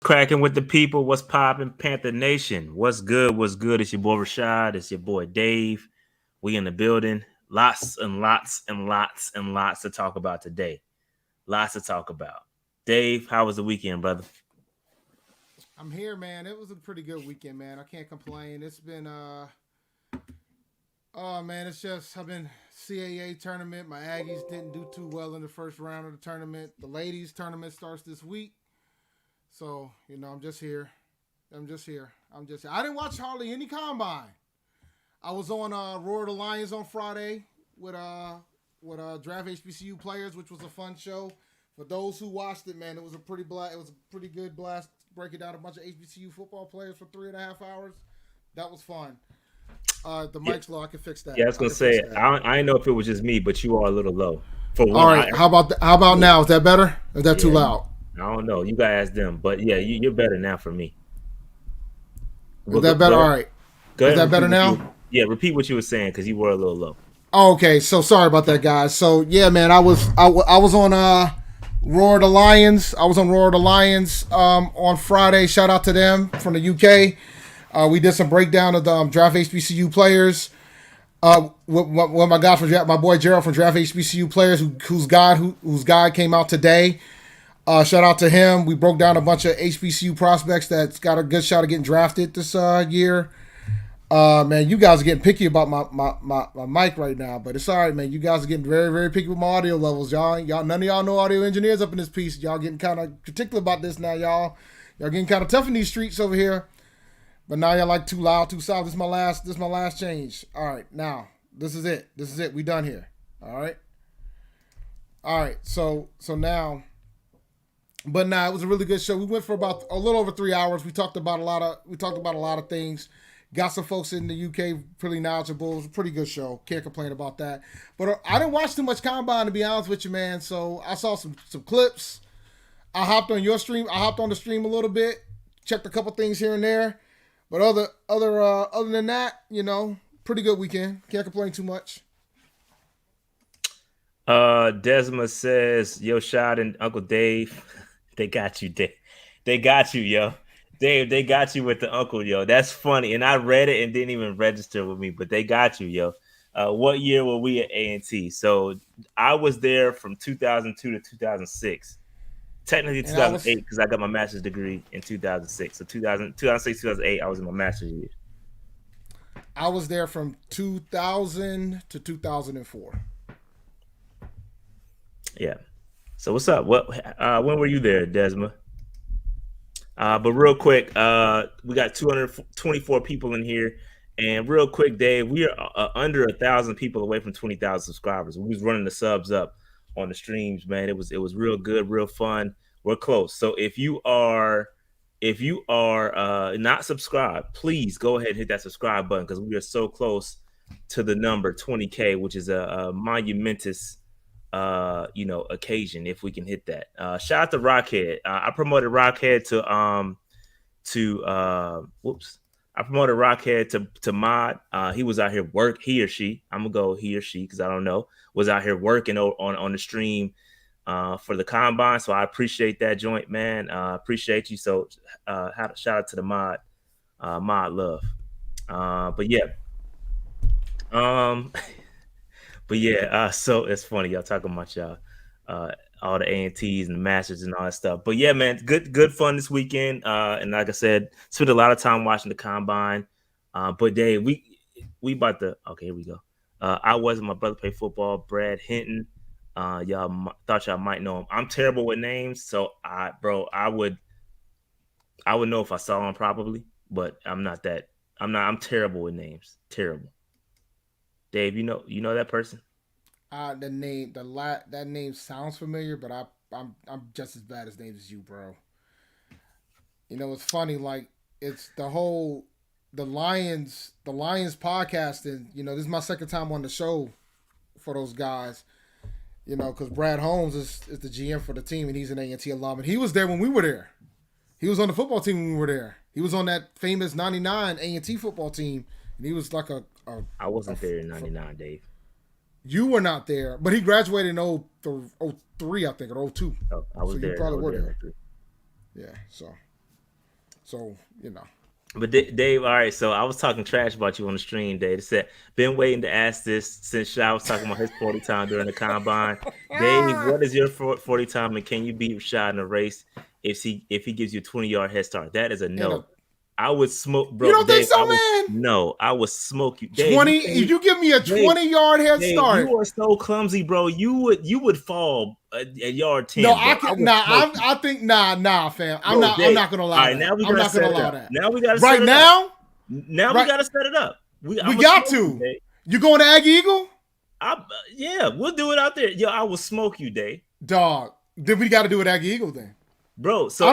Cracking with the people. What's popping, Panther Nation? What's good? What's good? It's your boy Rashad. It's your boy Dave. We in the building. Lots and lots and lots and lots to talk about today. Lots to talk about. Dave, how was the weekend, brother? I'm here, man. It was a pretty good weekend, man. I can't complain. It's been oh man, it's just I've been CAA tournament. My Aggies didn't do too well in the first round of the tournament. The ladies tournament starts this week. So, I'm just here. I'm just here. I'm just here. I didn't watch hardly any combine. I was on Roar the Lions on Friday with draft HBCU players, which was a fun show. For those who watched it, man, it was a pretty good blast breaking down a bunch of HBCU football players for 3.5 hours. That was fun. The Yeah, mic's low. I can fix that. yeah I was I gonna can fix say that. I didn't know if it was just me, but you are a little low. For All one, right. How about now? Is that better? Is that too yeah, loud? I don't know. You guys ask them, but yeah, you're better now for me. Is Well, that go better? All ahead, right. go Is ahead and that repeat better what you. now? Yeah, repeat what you were saying because you were a little low. Oh, okay. So sorry about that, guys. So yeah, man, I was on Roar the Lions. I was on Roar the Lions on Friday. Shout out to them from the UK. We did some breakdown of the draft HBCU players. With my guy from my boy Gerald from Draft HBCU players, whose guy came out today. Shout out to him. We broke down a bunch of HBCU prospects that's got a good shot of getting drafted this year. Man, you guys are getting picky about my mic right now, but it's all right, man. You guys are getting very, very picky with my audio levels, y'all. None of y'all know audio engineers up in this piece. Y'all getting kind of particular about this now, y'all. Y'all getting kind of tough in these streets over here. But now y'all like too loud, too soft. This is my last change. All right, now this is it. This is it. We done here. All right. All right. So now, but now it was a really good show. We went for about a little over 3 hours. We talked about a lot of things. Got some folks in the UK pretty knowledgeable. It was a pretty good show. Can't complain about that. But I didn't watch too much combine to be honest with you, man. So I saw some clips. I hopped on your stream. I hopped on the stream a little bit. Checked a couple things here and there. But other than that, pretty good weekend. Can't complain too much. Desma says, "Yo, Shot and Uncle Dave, they got you, Dave. They got you, yo, Dave. They got you with the uncle, yo. That's funny." And I read it and didn't even register with me, but they got you, yo. What year were we at A&T? So I was there from 2002 to 2006. Technically And I 2008 was because I got my master's degree in 2006. So 2006, 2008, I was in my master's year. I was there from 2000 to 2004. Yeah. So what's up? What? When were you there, Desma? But real quick, we got 224 people in here, and real quick, Dave, we are under 1,000 people away from 20,000 subscribers. We was running the subs up on the streams, man. It was real good, real fun. We're close. So if you are not subscribed, please go ahead and hit that subscribe button because we are so close to the number 20K, which is a monumentous occasion if we can hit that. Shout out to Rockhead. I promoted Rockhead to whoops. I promoted Rockhead to Mod. He was out here he or she. I'm gonna go he or she because I don't know. Was out here working on the stream for the combine. So I appreciate that joint, man. Appreciate you. So shout out to the Mod love. But yeah. Um But yeah, so it's funny y'all talking about y'all, uh, all the A&Ts and the Masters and all that stuff. But yeah, man, good fun this weekend. And like I said, spent a lot of time watching the combine. But Dave, we about to okay, here we go. I wasn't my brother played football, Brad Hinton. Thought y'all might know him. I'm terrible with names, so I would know if I saw him probably, but I'm not that. I'm terrible with names. Terrible. Dave, you know that person? The name that name sounds familiar, but I'm just as bad as names as you, bro. It's funny. Like it's the Lions podcast, and this is my second time on the show for those guys. Because Brad Holmes is the GM for the team, and he's an A&T alum, and he was there when we were there. He was on the football team when we were there. He was on that famous '99 A&T football team, and he was like I wasn't there in '99, Dave. you were not there, but he graduated in 03, I think, or 02. Oh, I So was you there. I probably was were there. there. Yeah. So So, you know. But Dave, all right. So I was talking trash about you on the stream, Dave. It said, been waiting to ask this since Sha was talking about his 40 time during the combine. Dave, what is your 40 time, and can you beat Rashad in a race if he gives you a 20-yard head start? That is a no. I would smoke, bro. You don't Dave, think so, man? No, I would smoke you. Dave, 20. If you give me a 20-yard head start, you are so clumsy, bro. You would fall a yard 10. No, I can. I think fam. I'm not gonna allow that. Now we gotta set it up. Now we gotta right now. Now we gotta set it up. We got to. You going to Aggie Eagle? Yeah, we'll do it out there. Yo, I will smoke you, Dave. Dog. Then we got to do it at Aggie Eagle then, bro. So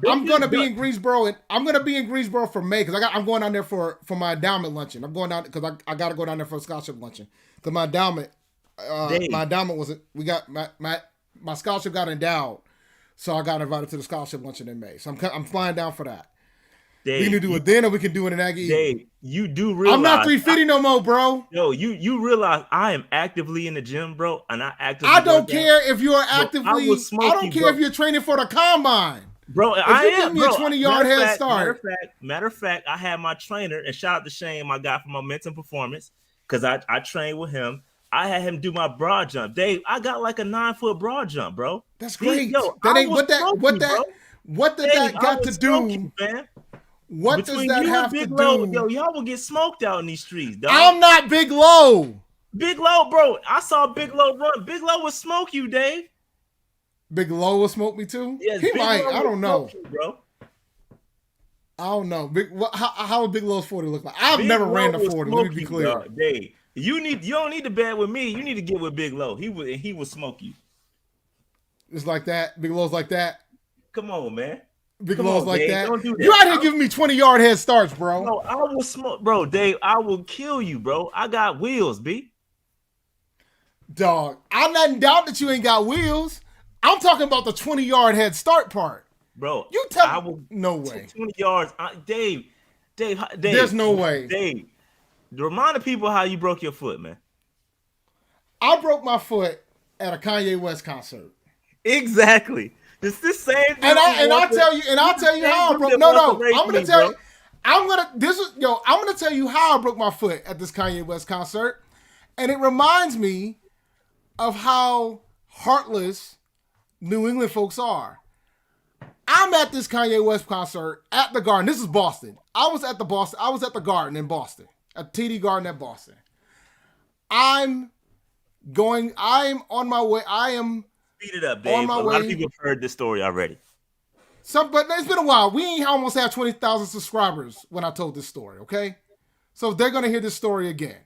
I'm gonna be in Greensboro, and I'm gonna be in Greensboro for May because I'm going down there for my endowment luncheon. I'm going down because I got to go down there for a scholarship luncheon because my endowment wasn't. We got my scholarship got endowed, so I got invited to the scholarship luncheon in May. So I'm flying down for that. Dave, we can do it then, or we can do it in Aggie. Dave, you do realize I'm not 350 no more, bro. No, you realize I am actively in the gym, bro, and I don't care if you're actively. I don't care if you're training for the combine. Bro, I am. Give me a 20-yard head start. Matter of fact, I had my trainer, and shout out to Shane, my guy from Momentum Performance, because I trained with him. I had him do my broad jump. Dave, I got like a 9-foot broad jump, bro. That's great. Yo, that ain't what did that got to do, you, man? What Between does that have Big to Low, do? Yo, y'all will get smoked out in these streets, dog. I'm not Big Low. Big Low, bro. I saw Big Low run. Big Low would smoke you, Dave. Big Low will smoke me too? Yes, he might. I don't know. You, bro. I don't know. How would Big Low's 40 look like? I've never ran the 40. Let me be clear. Dave, you don't need to bet with me. You need to get with Big Low. He would smoke you. It's like that. Big Low's like that. Come on, man. Big Low's like Dave, that. Don't do that. You out here giving me 20-yard head starts, bro. No, I will smoke, bro. Dave, I will kill you, bro. I got wheels, B. Dog, I'm not in doubt that you ain't got wheels. I'm talking about the 20-yard head start part. Bro, you tell me. No way. 20 yards. Dave. There's no way. Dave, remind the people how you broke your foot, man. I broke my foot at a Kanye West concert. Exactly. It's the same thing. And I'll tell you how I broke. No, I'm gonna tell you. I'm gonna tell you how I broke my foot at this Kanye West concert, and it reminds me of how heartless New England folks are. I'm at this Kanye West concert at the Garden. This is Boston. I was at the Garden in Boston, at TD Garden at Boston. I'm on my way. Speed it up, Dave. A lot of people have heard this story already. But it's been a while. We ain't almost had 20,000 subscribers when I told this story, okay? So they're going to hear this story again.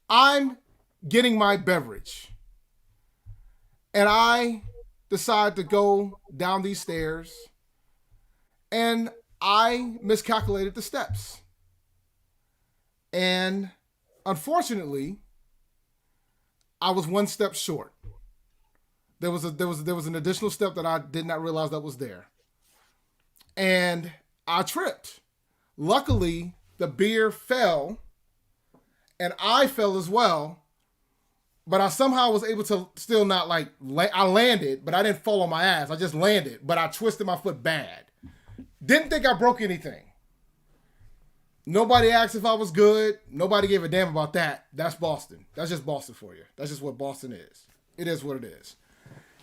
I'm getting my beverage. And I decide to go down these stairs. And I miscalculated the steps. And unfortunately, I was one step short. There was an additional step that I did not realize that was there. And I tripped. Luckily, the beer fell and I fell as well. But I somehow was able to still not I landed, but I didn't fall on my ass. I just landed, but I twisted my foot bad. Didn't think I broke anything. Nobody asked if I was good. Nobody gave a damn about that. That's Boston. That's just Boston for you. That's just what Boston is. It is what it is.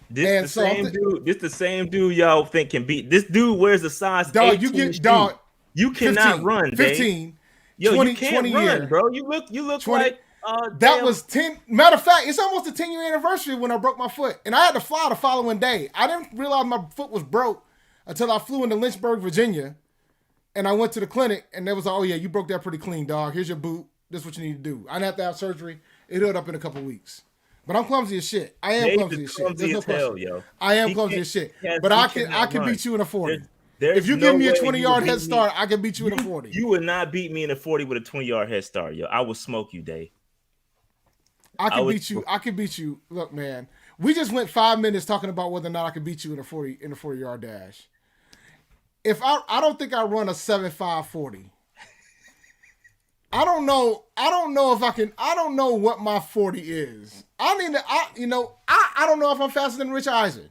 This the same dude y'all think can beat. This dude wears a size 18 shoe. You cannot 15, run, Dave. 15. Yo, 20, you can't 20 run, year. bro. You look 20, like that was 10. Matter of fact, it's almost a 10-year anniversary when I broke my foot. And I had to fly the following day. I didn't realize my foot was broke until I flew into Lynchburg, Virginia. And I went to the clinic and they was like, oh yeah, you broke that pretty clean, dog. Here's your boot. This is what you need to do. I didn't have to have surgery. It healed up in a couple weeks. But I'm clumsy as shit. I am clumsy as shit. There's no question. I am clumsy as shit. But I can beat you in a 40. If you give me a 20-yard head start, I can beat you in a 40. You would not beat me in a 40 with a 20-yard head start, yo. I will smoke you, Dave. I can beat you. I can beat you. Look, man. We just went 5 minutes talking about whether or not I can beat you in a 40-yard dash. If I don't think I run a 7.5 40. I don't know if I can. I don't know what my 40 is. I don't know if I'm faster than Rich Eisen.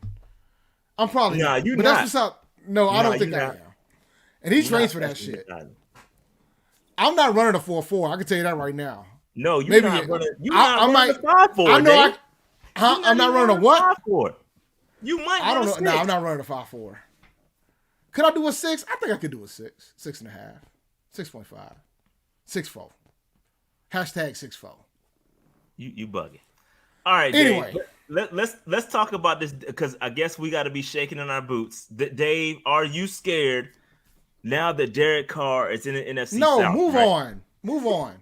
I'm probably not. You're but not. That's what's up. No, I don't think I am. and he trains for that shit. I'm not running a 4.4. I can tell you that right now. No, you're not running. You're not running a 5.4. I know. I'm not running a what? 5.4. You might. I don't know. No, I'm not running a 5.4. Could I do a 6? I think I could do a 6, 6.5, 6.5, 6.4. Hashtag 6.4. You bugging. All right. Anyway, Dave, let's talk about this because I guess we got to be shaking in our boots. Dave, are you scared now that Derek Carr is in the NFC South? No, move on. Move on.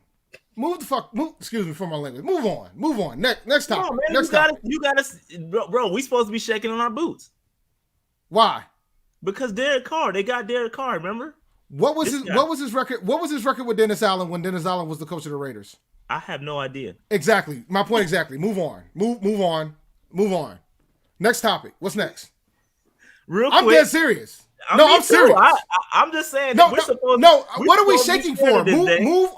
Move the fuck. Move. Excuse me for my language. Move on. Move on. Next topic. No, man, next topic. You gotta, bro. We supposed to be shaking in our boots. Why? Because Derek Carr. They got Derek Carr. Remember? What was his record? What was his record with Dennis Allen when Dennis Allen was the coach of the Raiders? I have no idea. Exactly. My point exactly. Move on. Move on. Move on. Next topic. What's next? Real quick. I'm dead serious. I'm serious. I'm just saying. No. What are we shaking for? Move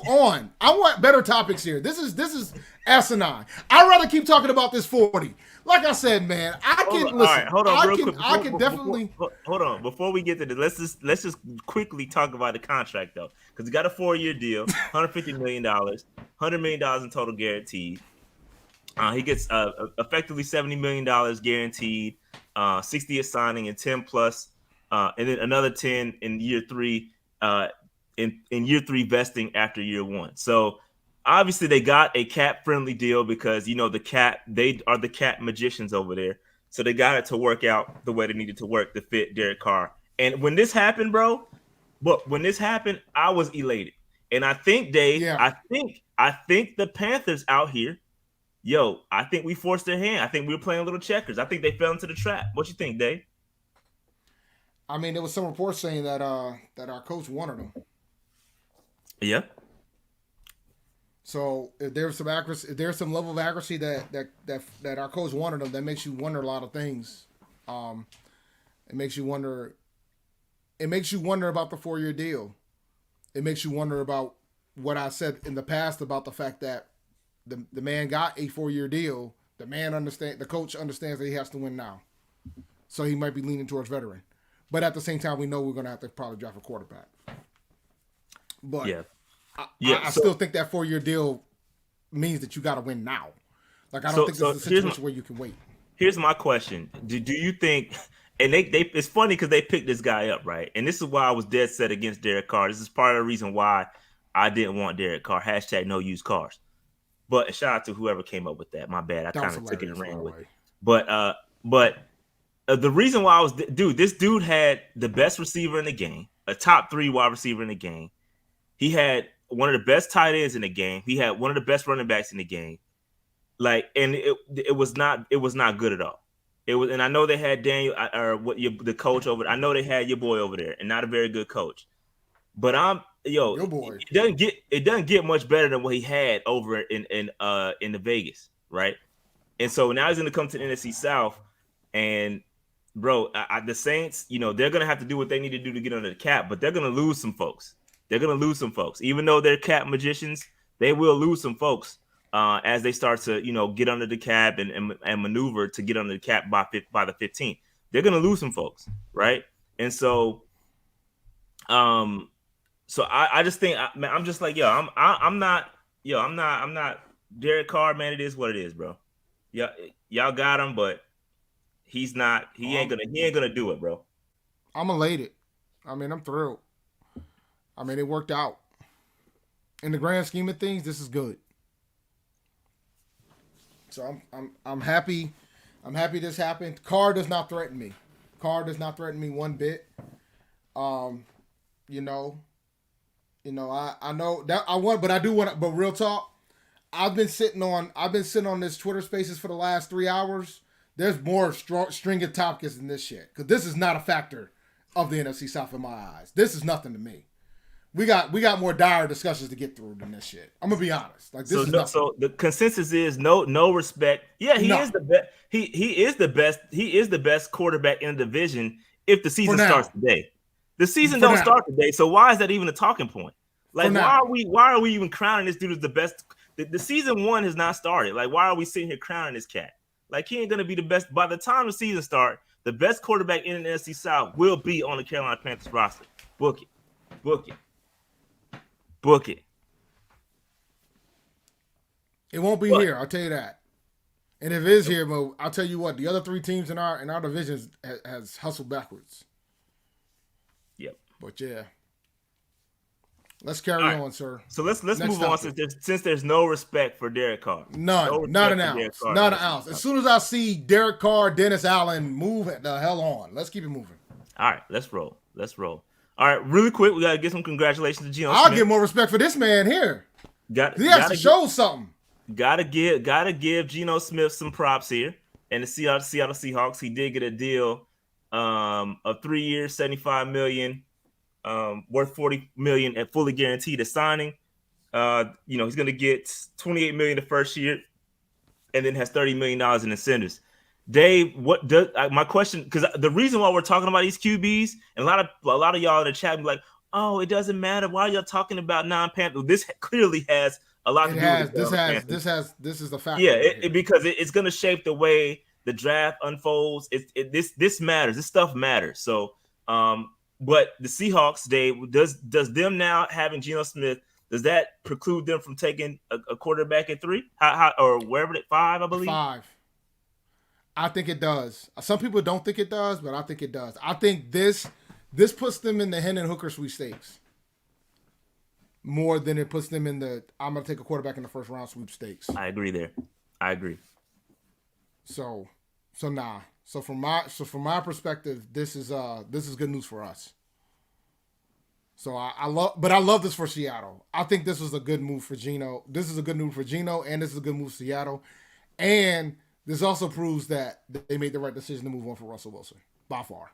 on. I want better topics here. This is asinine. I'd rather keep talking about this 40. Like I said, man, I can listen. All right, hold on, real quick. I can definitely hold on. Before we get to this, let's just quickly talk about the contract though, because he got a 4-year deal, $150 million, $100 million in total guaranteed. He gets effectively $70 million guaranteed, 60 at signing and 10 plus, and then another 10 in year 3, in year 3 vesting after year 1. So obviously they got a cap friendly deal because they are the cap magicians over there. So they got it to work out the way they needed to work to fit Derek Carr. And when this happened, bro, I was elated. And I think, Dave, I think the Panthers out here, I think we forced their hand. I think we were playing a little checkers. I think they fell into the trap. What you think, Dave? I mean, there was some reports saying that our coach wanted him. Yeah. So if there's some accuracy, if there's some level of accuracy that our coach wanted him, that makes you wonder a lot of things. It makes you wonder. It makes you wonder about the 4-year deal. It makes you wonder about what I said in the past about the fact that the man got a 4-year deal. The coach understands that he has to win now. So he might be leaning towards veteran. But at the same time, we know we're going to have to probably draft a quarterback. But I still think that 4-year deal means that you got to win now. Like, I don't think this is a situation where you can wait. Here's my question. Do you think, and they it's funny because they picked this guy up, right? And this is why I was dead set against Derek Carr. This is part of the reason why I didn't want Derek Carr. # no used cars. But shout out to whoever came up with that. My bad. I kind of took it and ran with it. But the reason why this dude had the best receiver in the game, a top 3 wide receiver in the game. He had one of the best tight ends in the game. He had one of the best running backs in the game. Like, and it was not good at all. It was, and I know they had Daniel the coach over. I know they had your boy over there, and not a very good coach. But your boy. It doesn't get much better than what he had over in the Vegas, right? And so now he's going to come to the NFC South, and bro, the Saints, they're going to have to do what they need to do to get under the cap, but they're going to lose some folks. Even though they're cap magicians, they will lose some folks as they start to, get under the cap and maneuver to get under the cap by the 15th. They're going to lose some folks, right? And so, I just think, I'm just like, I'm not Derek Carr, man. It is what it is, bro. Yeah, y'all got him, but he ain't gonna do it, bro. I'm elated. I mean, I'm thrilled. I mean, it worked out. In the grand scheme of things, this is good. So I'm happy. I'm happy this happened. Carr does not threaten me. One bit. I know that I want, but I do want. But real talk, I've been sitting on this Twitter Spaces for the last 3 hours. There's more string of topics than this shit, because this is not a factor of the NFC South in my eyes. This is nothing to me. We got more dire discussions to get through than this shit. I'm gonna be honest. Like, this is nothing. So the consensus is no respect. Yeah, he is the best. He is the best. He is the best quarterback in the division if the season starts today. The season don't start today, so why is that even a talking point? Like, why are we even crowning this dude as the best? The season 1 has not started. Like, why are we sitting here crowning this cat? Like, he ain't gonna be the best by the time the season starts. The best quarterback in the NFC South will be on the Carolina Panthers roster. Book it. Book it. Book it. It won't be But here. I'll tell you that. And if it is here, Mo, I'll tell you what. The other three teams in our divisions has hustled backwards. yep. But yeah, let's All carry right. on, sir. So let's Next move on topic. since there's no respect for Derek Carr. No None. Not respect an for Derek ounce. Carr. Not an ounce. As soon as I see Derek Carr, Dennis Allen, move the hell on. Let's keep it moving. All right, let's roll. Let's roll. All right, really quick, we gotta get some congratulations to Geno I'll Smith. give more respect for this man here. Got He has gotta to show something. gotta give Geno Smith some props here. And the Seattle Seahawks, he did get a deal of 3 years, $75 million, worth $40 million and fully guaranteed at signing. He's gonna get $28 million the first year, and then has $30 million in incentives. Dave, what does my question? Because the reason why we're talking about these QBs, and a lot of y'all in the chat be like, "Oh, it doesn't matter. Why are y'all talking about non-Panthers?" This clearly has a lot to do with the This is the factor. Yeah, Right because it's going to shape the way the draft unfolds. This matters. This stuff matters. So, but the Seahawks, Dave, does them now having Geno Smith, does that preclude them from taking a quarterback at 3, or wherever it 5, I believe? 5. I think it does. Some people don't think it does, but I think it does. I think this puts them in the Hendon Hooker sweepstakes more than it puts them in the I'm going to take a quarterback in the first round sweepstakes. I agree there. I agree. So nah. So from my perspective, this is good news for us. So I love this for Seattle. I think this was a good move for Geno. This is a good move for Geno, and this is a good move for Seattle. And this also proves that they made the right decision to move on for Russell Wilson. By far.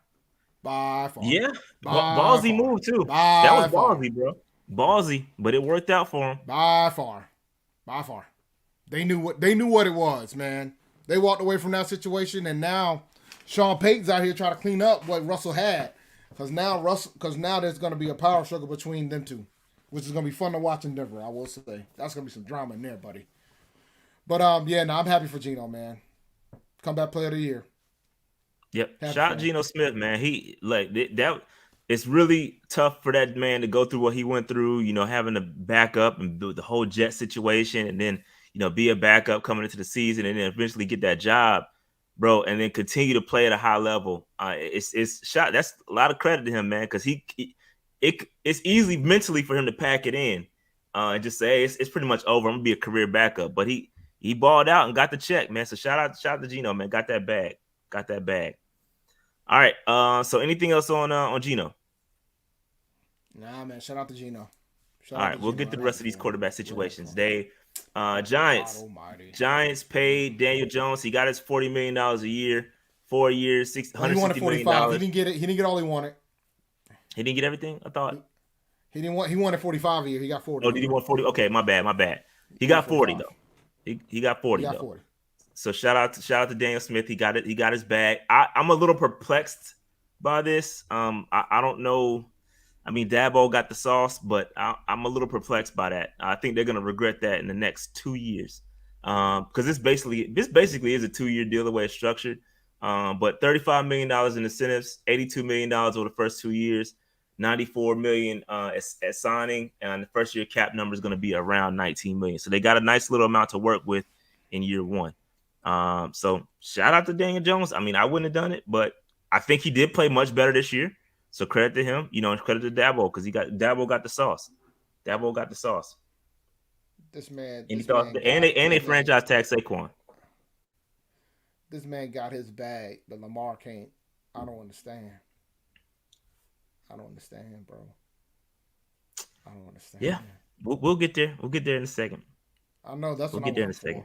Yeah. Ballsy move, too. That was ballsy, bro. Ballsy, but it worked out for him. By far. They knew what it was, man. They walked away from that situation, and now Sean Payton's out here trying to clean up what Russell had. Because now there's going to be a power struggle between them two, which is going to be fun to watch in Denver, I will say. That's going to be some drama in there, buddy. But, I'm happy for Geno, man. Comeback player of the year. Yep. Shout out Geno Smith, man. He that. It's really tough for that man to go through what he went through, having to back up and the whole Jet situation, and then, be a backup coming into the season, and then eventually get that job, bro, and then continue to play at a high level. It's shot. That's a lot of credit to him, man, because it's easy mentally for him to pack it in and just say, hey, it's pretty much over. I'm gonna be a career backup, but he balled out and got the check, man. So shout out to Geno, man. Got that bag. All right. So anything else on Geno? Nah, man. Shout out to Geno. All right, we'll get to the rest of these quarterback situations. Giants paid Daniel Jones. He got his $40 million a year, 4 years, $160 he wanted 45. million. He didn't get it. He didn't get all he wanted. He didn't get everything, I thought. He wanted 45 a year. He got 40. Oh, did he want 40? Okay, my bad. He got 40 though. He got 40 though. 40. So shout out to Daniel Smith. He got it. He got his bag. I'm a little perplexed by this. I don't know. I mean, Dabo got the sauce, but I'm a little perplexed by that. I think they're gonna regret that in the next 2 years, because this basically is a 2-year deal the way it's structured. But $35 million in incentives, $82 million over the first 2 years, $94 million at signing, and the first year cap number is going to be around $19 million. So they got a nice little amount to work with in year one. So shout out to Daniel Jones. I mean, I wouldn't have done it, but I think he did play much better this year. So credit to him, and credit to Dabo, because Dabo got the sauce. This man, they franchise tag Saquon. This man got his bag, but Lamar can't. I don't understand. Bro. I don't understand. Yeah, we'll get there. We'll get there in a second. I know that's what we'll get there in a second.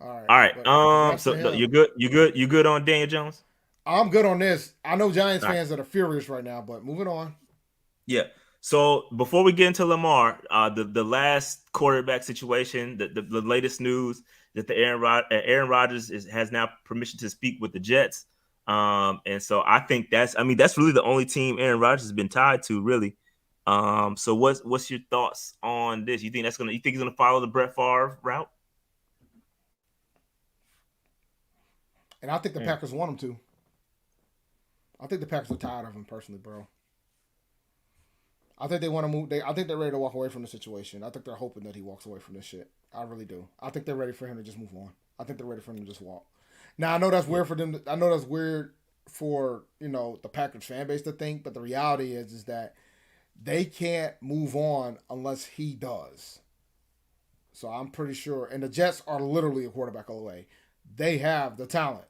All right. So you good on Daniel Jones? I'm good on this. I know Giants fans that are furious right now, but moving on. Yeah. So before we get into Lamar, the last quarterback situation, the latest news that the Aaron Rodgers has now permission to speak with the Jets, and so I think that's really the only team Aaron Rodgers has been tied to, really. So what's your thoughts on this? You think he's gonna follow the Brett Favre route? And I think the Packers want him to. I think the Packers are tired of him personally, bro. I think they want to move. I think they're ready to walk away from the situation. I think they're hoping that he walks away from this shit. I really do. I think they're ready for him to just move on. I think they're ready for him to just walk. Now I know that's weird for them. I know that's weird for the Packers fan base to think, but the reality is that they can't move on unless he does. So I'm pretty sure, and the Jets are literally a quarterback away. They have the talent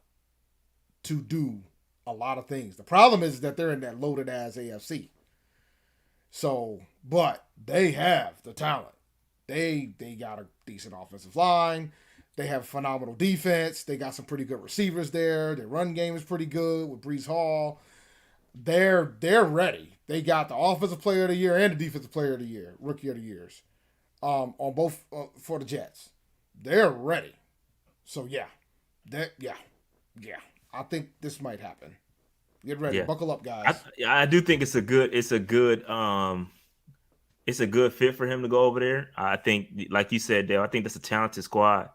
to do a lot of things. The problem is that they're in that loaded ass AFC. So, but they have the talent. They got a decent offensive line. They have phenomenal defense. They got some pretty good receivers there. Their run game is pretty good with Brees Hall. They're ready. They got the offensive player of the year and the defensive player of the year, rookie of the years, on both for the Jets. They're ready. So yeah. I think this might happen. Get ready. Yeah. Buckle up, guys. I do think it's a good fit for him to go over there. I think, like you said, Dale, I think that's a talented squad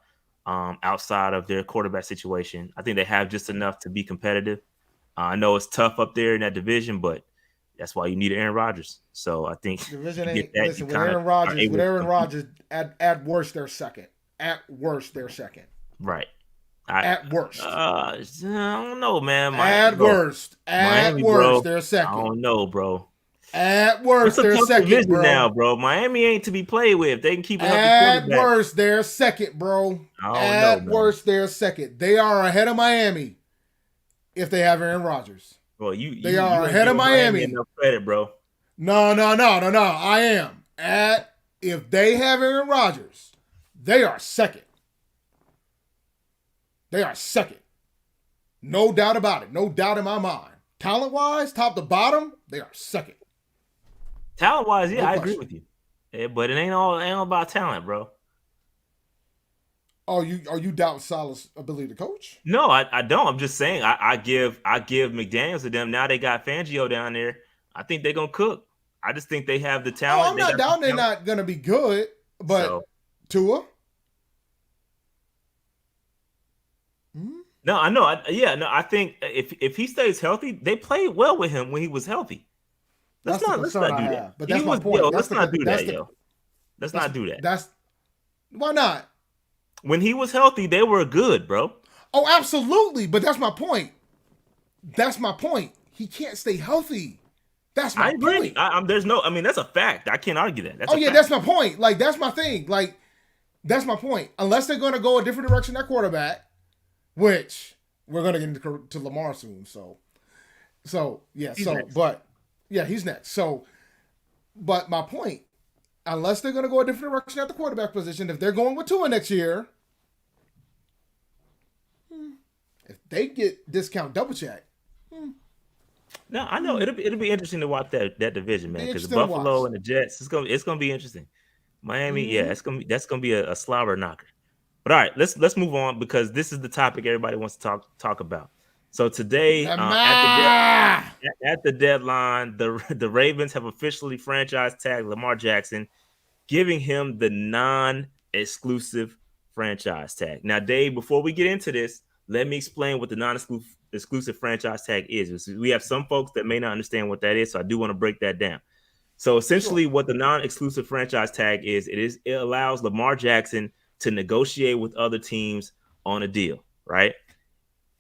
outside of their quarterback situation. I think they have just enough to be competitive. I know it's tough up there in that division, but that's why you need Aaron Rodgers. So I think division ain't. Listen, with Aaron Rodgers, at worst they're second. At worst they're second. Right. At worst. I don't know, man. At worst, they're second. I don't know, bro. At worst, they're second, bro. Now, bro. Miami ain't to be played with. They can keep it up. At worst, they're second, bro. At worst, they're second. They are ahead of Miami if they have Aaron Rodgers. Bro, they are ahead of Miami. Enough credit, bro. No. I am. If they have Aaron Rodgers, they are second. They are second. No doubt about it. No doubt in my mind. Talent-wise, top to bottom, they are second. Talent-wise, yeah, I agree with you. Yeah, but it ain't all about talent, bro. Are you doubt Saleh's ability to coach? No, I don't. I'm just saying I give McDaniels to them. Now they got Fangio down there. I think they're gonna cook. I just think they have the talent. I'm not doubting they're not gonna be good, but Tua. No, I know. I think if he stays healthy, they played well with him when he was healthy. Let's not do that. But that's my point. Let's not do that, yo. Let's not do that. Why not? When he was healthy, they were good, bro. Oh, absolutely. But that's my point. He can't stay healthy. That's my point. That's a fact. I can't argue that. That's my point. Like, that's my thing. Like, that's my point. Unless they're going to go a different direction at quarterback, which we're going to get into Lamar soon. He's next. So, but my point, unless they're going to go a different direction at the quarterback position, if they're going with Tua next year, if they get discount double check. No, I know it'll be interesting to watch that division, man, because Buffalo and the Jets, it's gonna be interesting. Miami, that's gonna be a slobber knocker. But all right, let's move on because this is the topic everybody wants to talk about. So today, at the deadline, the Ravens have officially franchise tagged Lamar Jackson, giving him the non-exclusive franchise tag. Now, Dave, before we get into this, let me explain what the non-exclusive franchise tag is. We have some folks that may not understand what that is, so I do want to break that down. So essentially what the non-exclusive franchise tag is, it allows Lamar Jackson to negotiate with other teams on a deal, right?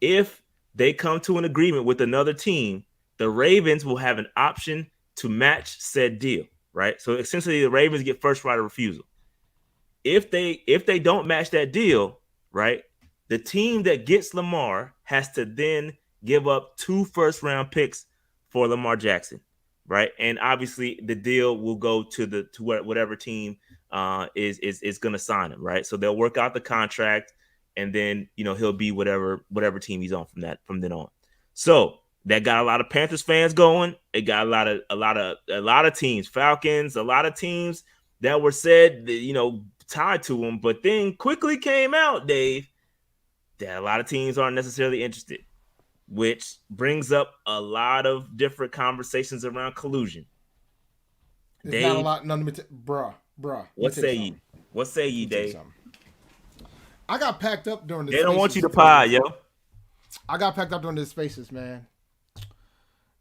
If they come to an agreement with another team, the Ravens will have an option to match said deal, right? So essentially the Ravens get first right of refusal. If they don't match that deal, right, the team that gets Lamar has to then give up 2 first-round picks for Lamar Jackson, right? And obviously the deal will go to whatever team is going to sign him, right? So they'll work out the contract, and then he'll be whatever team he's on from then on. So that got a lot of Panthers fans going. It got a lot of teams, Falcons, a lot of teams that were said tied to him, but then quickly came out, Dave, that a lot of teams aren't necessarily interested, which brings up a lot of different conversations around collusion. There's Dave, not a lot. Bruh. What say ye, Dave? I got packed up during this. They don't want you to pie, yo. I got packed up during this Spaces, man.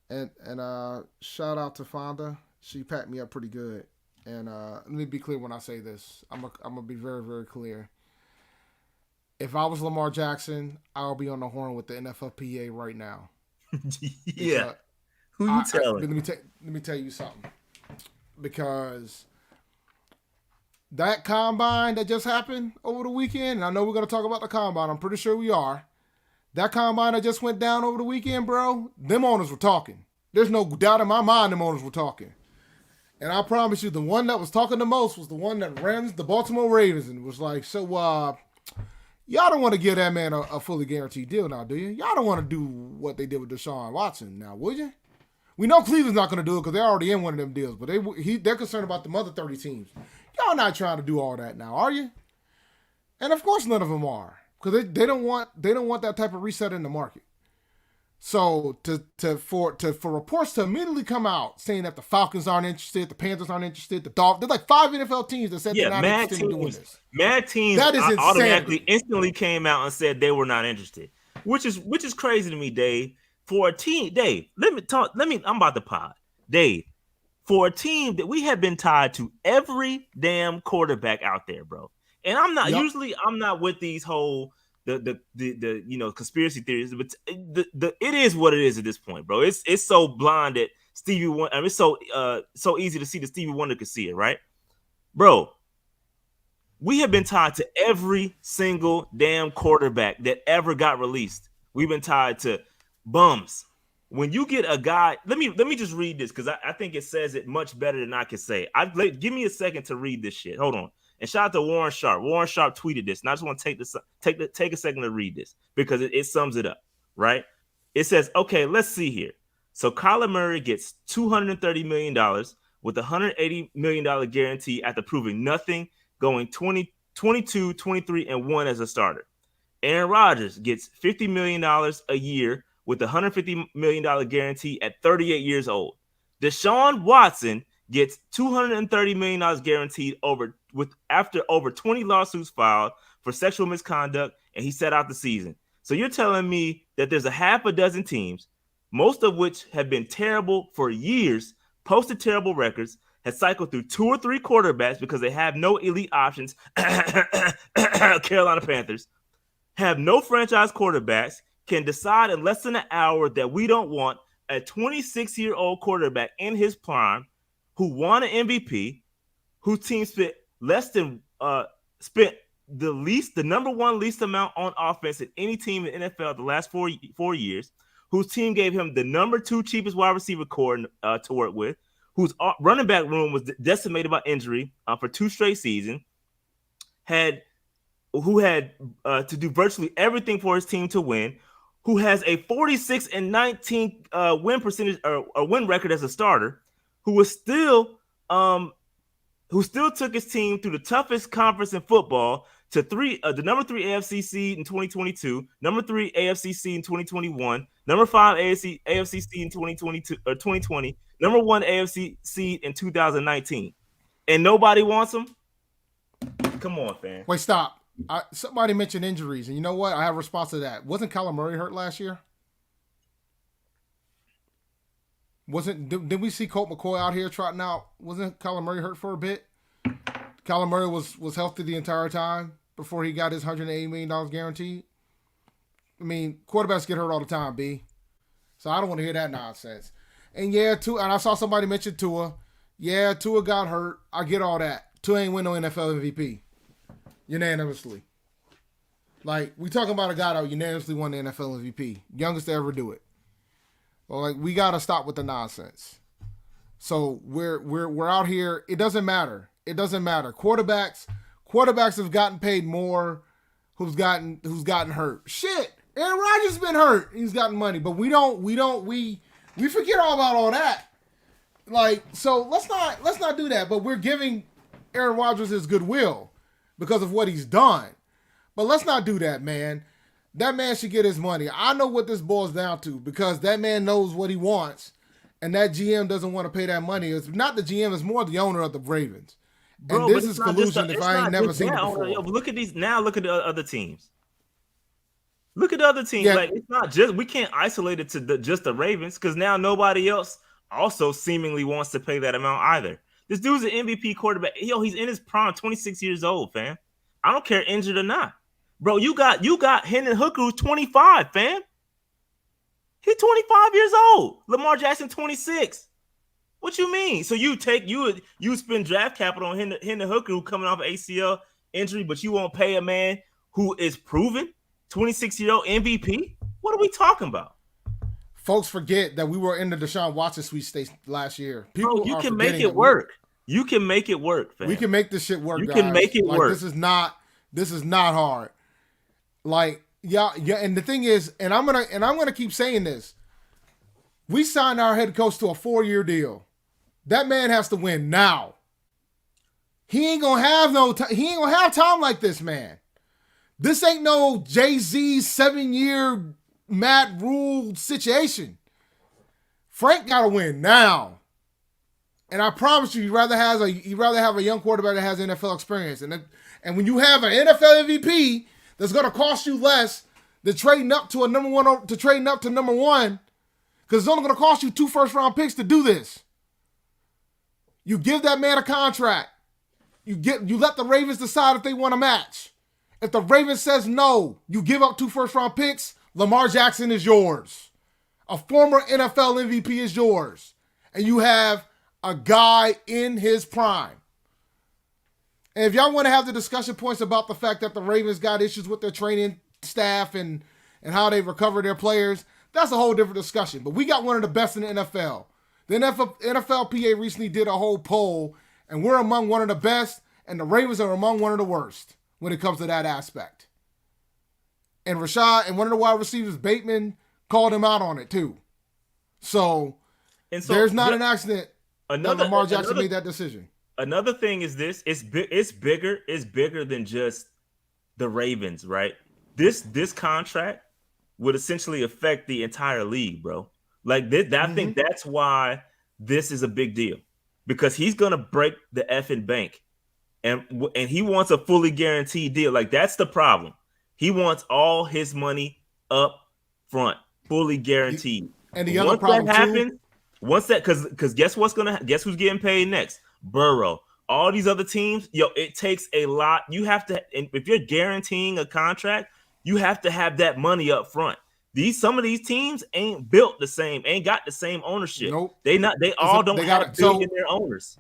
And shout out to Fonda. She packed me up pretty good. And let me be clear when I say this. I'm gonna be very, very clear. If I was Lamar Jackson, I'll be on the horn with the NFLPA right now. Yeah. Because Who you telling? let me tell you something. Because that combine that just happened over the weekend, and I know we're gonna talk about the combine. I'm pretty sure we are. That combine that just went down over the weekend, bro. Them owners were talking. There's no doubt in my mind them owners were talking. And I promise you, the one that was talking the most was the one that runs the Baltimore Ravens and was like, so, y'all don't want to give that man a fully guaranteed deal now, do you? Y'all don't want to do what they did with Deshaun Watson now, would you? We know Cleveland's not going to do it because they're already in one of them deals, but they're concerned about the other 30 teams. Y'all not trying to do all that now, are you? And of course none of them are because they don't want that type of reset in the market. So for reports to immediately come out saying that the Falcons aren't interested, the Panthers aren't interested, the Dolphins, there's like 5 NFL teams that said they're not interested in doing this. Mad teams that is automatically instantly came out and said they were not interested, which is crazy to me, Dave. For a team, Dave, I'm about to pod. Dave, for a team that we have been tied to every damn quarterback out there, bro. And I'm not I'm not with these whole the conspiracy theories, but it is what it is at this point, bro. It's so blind that Stevie Wonder. I mean, it's so easy to see that Stevie Wonder could see it, right, bro? We have been tied to every single damn quarterback that ever got released. We've been tied to bums. When you get a guy, let me just read this because I think it says it much better than I can say. Give me a second to read this shit. Hold on. And shout out to Warren Sharp. Warren Sharp tweeted this, and I just want to take a second to read this because it sums it up, right? It says, okay, let's see here. So Kyler Murray gets $230 million with a $180 million guarantee after proving nothing, going 22, 23, and 1 as a starter. Aaron Rodgers gets $50 million a year with a $150 million guarantee at 38 years old. Deshaun Watson gets $230 million guaranteed after over 20 lawsuits filed for sexual misconduct, and he sat out the season. So you're telling me that there's a half a dozen teams, most of which have been terrible for years, posted terrible records, has cycled through 2 or 3 quarterbacks because they have no elite options. Carolina Panthers have no franchise quarterbacks, can decide in less than an hour that we don't want a 26-year-old quarterback in his prime who won an MVP, whose team spent the number one least amount on offense in any team in the NFL the last 4 years, whose team gave him the number 2 cheapest wide receiver core to work with, whose running back room was decimated by injury for 2 straight seasons, who had to do virtually everything for his team to win, who has a 46-19 win percentage or win record as a starter, who still took his team through the toughest conference in football to the number 3 AFC seed in 2022, number 3 AFC seed in 2021, number 5 AFC seed in 2022 or 2020, number 1 AFC seed in 2019, and nobody wants him. Come on, fam. Wait, stop. Somebody mentioned injuries, and you know what? I have a response to that. Wasn't Kyler Murray hurt last year? Did we see Colt McCoy out here trotting out? Wasn't Kyler Murray hurt for a bit? Kyler Murray was healthy the entire time before he got his $180 million guaranteed. I mean, quarterbacks get hurt all the time, B. So I don't want to hear that nonsense. And and I saw somebody mention Tua. Yeah, Tua got hurt. I get all that. Tua ain't win no NFL MVP. Unanimously. Like, we talking about a guy that unanimously won the NFL MVP. Youngest to ever do it. Well, like, we gotta stop with the nonsense. So we're out here. It doesn't matter. It doesn't matter. Quarterbacks have gotten paid more who's gotten hurt. Shit. Aaron Rodgers has been hurt. He's gotten money. But we forget all about all that. Like, so let's not do that. But we're giving Aaron Rodgers his goodwill because of what he's done. But let's not do that, man. That man should get his money. I know what this boils down to because that man knows what he wants, and that GM doesn't want to pay that money. It's not the GM, it's more the owner of the Ravens. Bro, and this is collusion if I ain't never seen it before. Look at these now. Look at the other teams. Look at the other teams. Yeah, Like it's not just we can't isolate it to just the Ravens because now nobody else also seemingly wants to pay that amount either. This dude's an MVP quarterback. Yo, he's in his prime, 26 years old, fam. I don't care injured or not, bro. You got Hendon Hooker who's 25, fam. He's 25 years old. Lamar Jackson 26. What you mean? So you spend draft capital on Hendon Hooker who coming off an ACL injury, but you won't pay a man who is proven 26-year-old MVP? What are we talking about? folks forget that we were in the Deshaun Watson sweepstakes last year. People Bro, you are can make forgetting it work. You can make it work, fam. We can make this shit work. You guys. can make it like, work. This is not hard. Like, yeah, and the thing is, and I'm gonna keep saying this. We signed our head coach to a 4-year deal. That man has to win now. He ain't gonna have time like this, man. This ain't no Jay-Z 7-year Matt Rule situation. Frank gotta win now. And I promise you, he'd rather have a young quarterback that has NFL experience. And when you have an NFL MVP that's gonna cost you less than trading up to number one, because it's only gonna cost you 2 first-round picks to do this. You give that man a contract. You let the Ravens decide if they want a match. If the Ravens says no, you give up 2 first-round picks, Lamar Jackson is yours. A former NFL MVP is yours. And you have a guy in his prime. And if y'all want to have the discussion points about the fact that the Ravens got issues with their training staff and how they recover their players, that's a whole different discussion. But we got one of the best in the NFL. The NFLPA recently did a whole poll, and we're among one of the best, and the Ravens are among one of the worst when it comes to that aspect. And Rashad and one of the wide receivers, Bateman, called him out on it too. So there's not an accident that Lamar Jackson made that decision. Another thing is this: it's bigger. It's bigger than just the Ravens, right? This contract would essentially affect the entire league, bro. Like this, I think that's why this is a big deal, because he's gonna break the effing bank, and he wants a fully guaranteed deal. Like that's the problem. He wants all his money up front, fully guaranteed. And the other problem too, once that, because guess who's getting paid next? Burrow. All these other teams, it takes a lot. You have to, if you're guaranteeing a contract, you have to have that money up front. Some of these teams ain't built the same, ain't got the same ownership. Nope. They all don't have billionaire owners.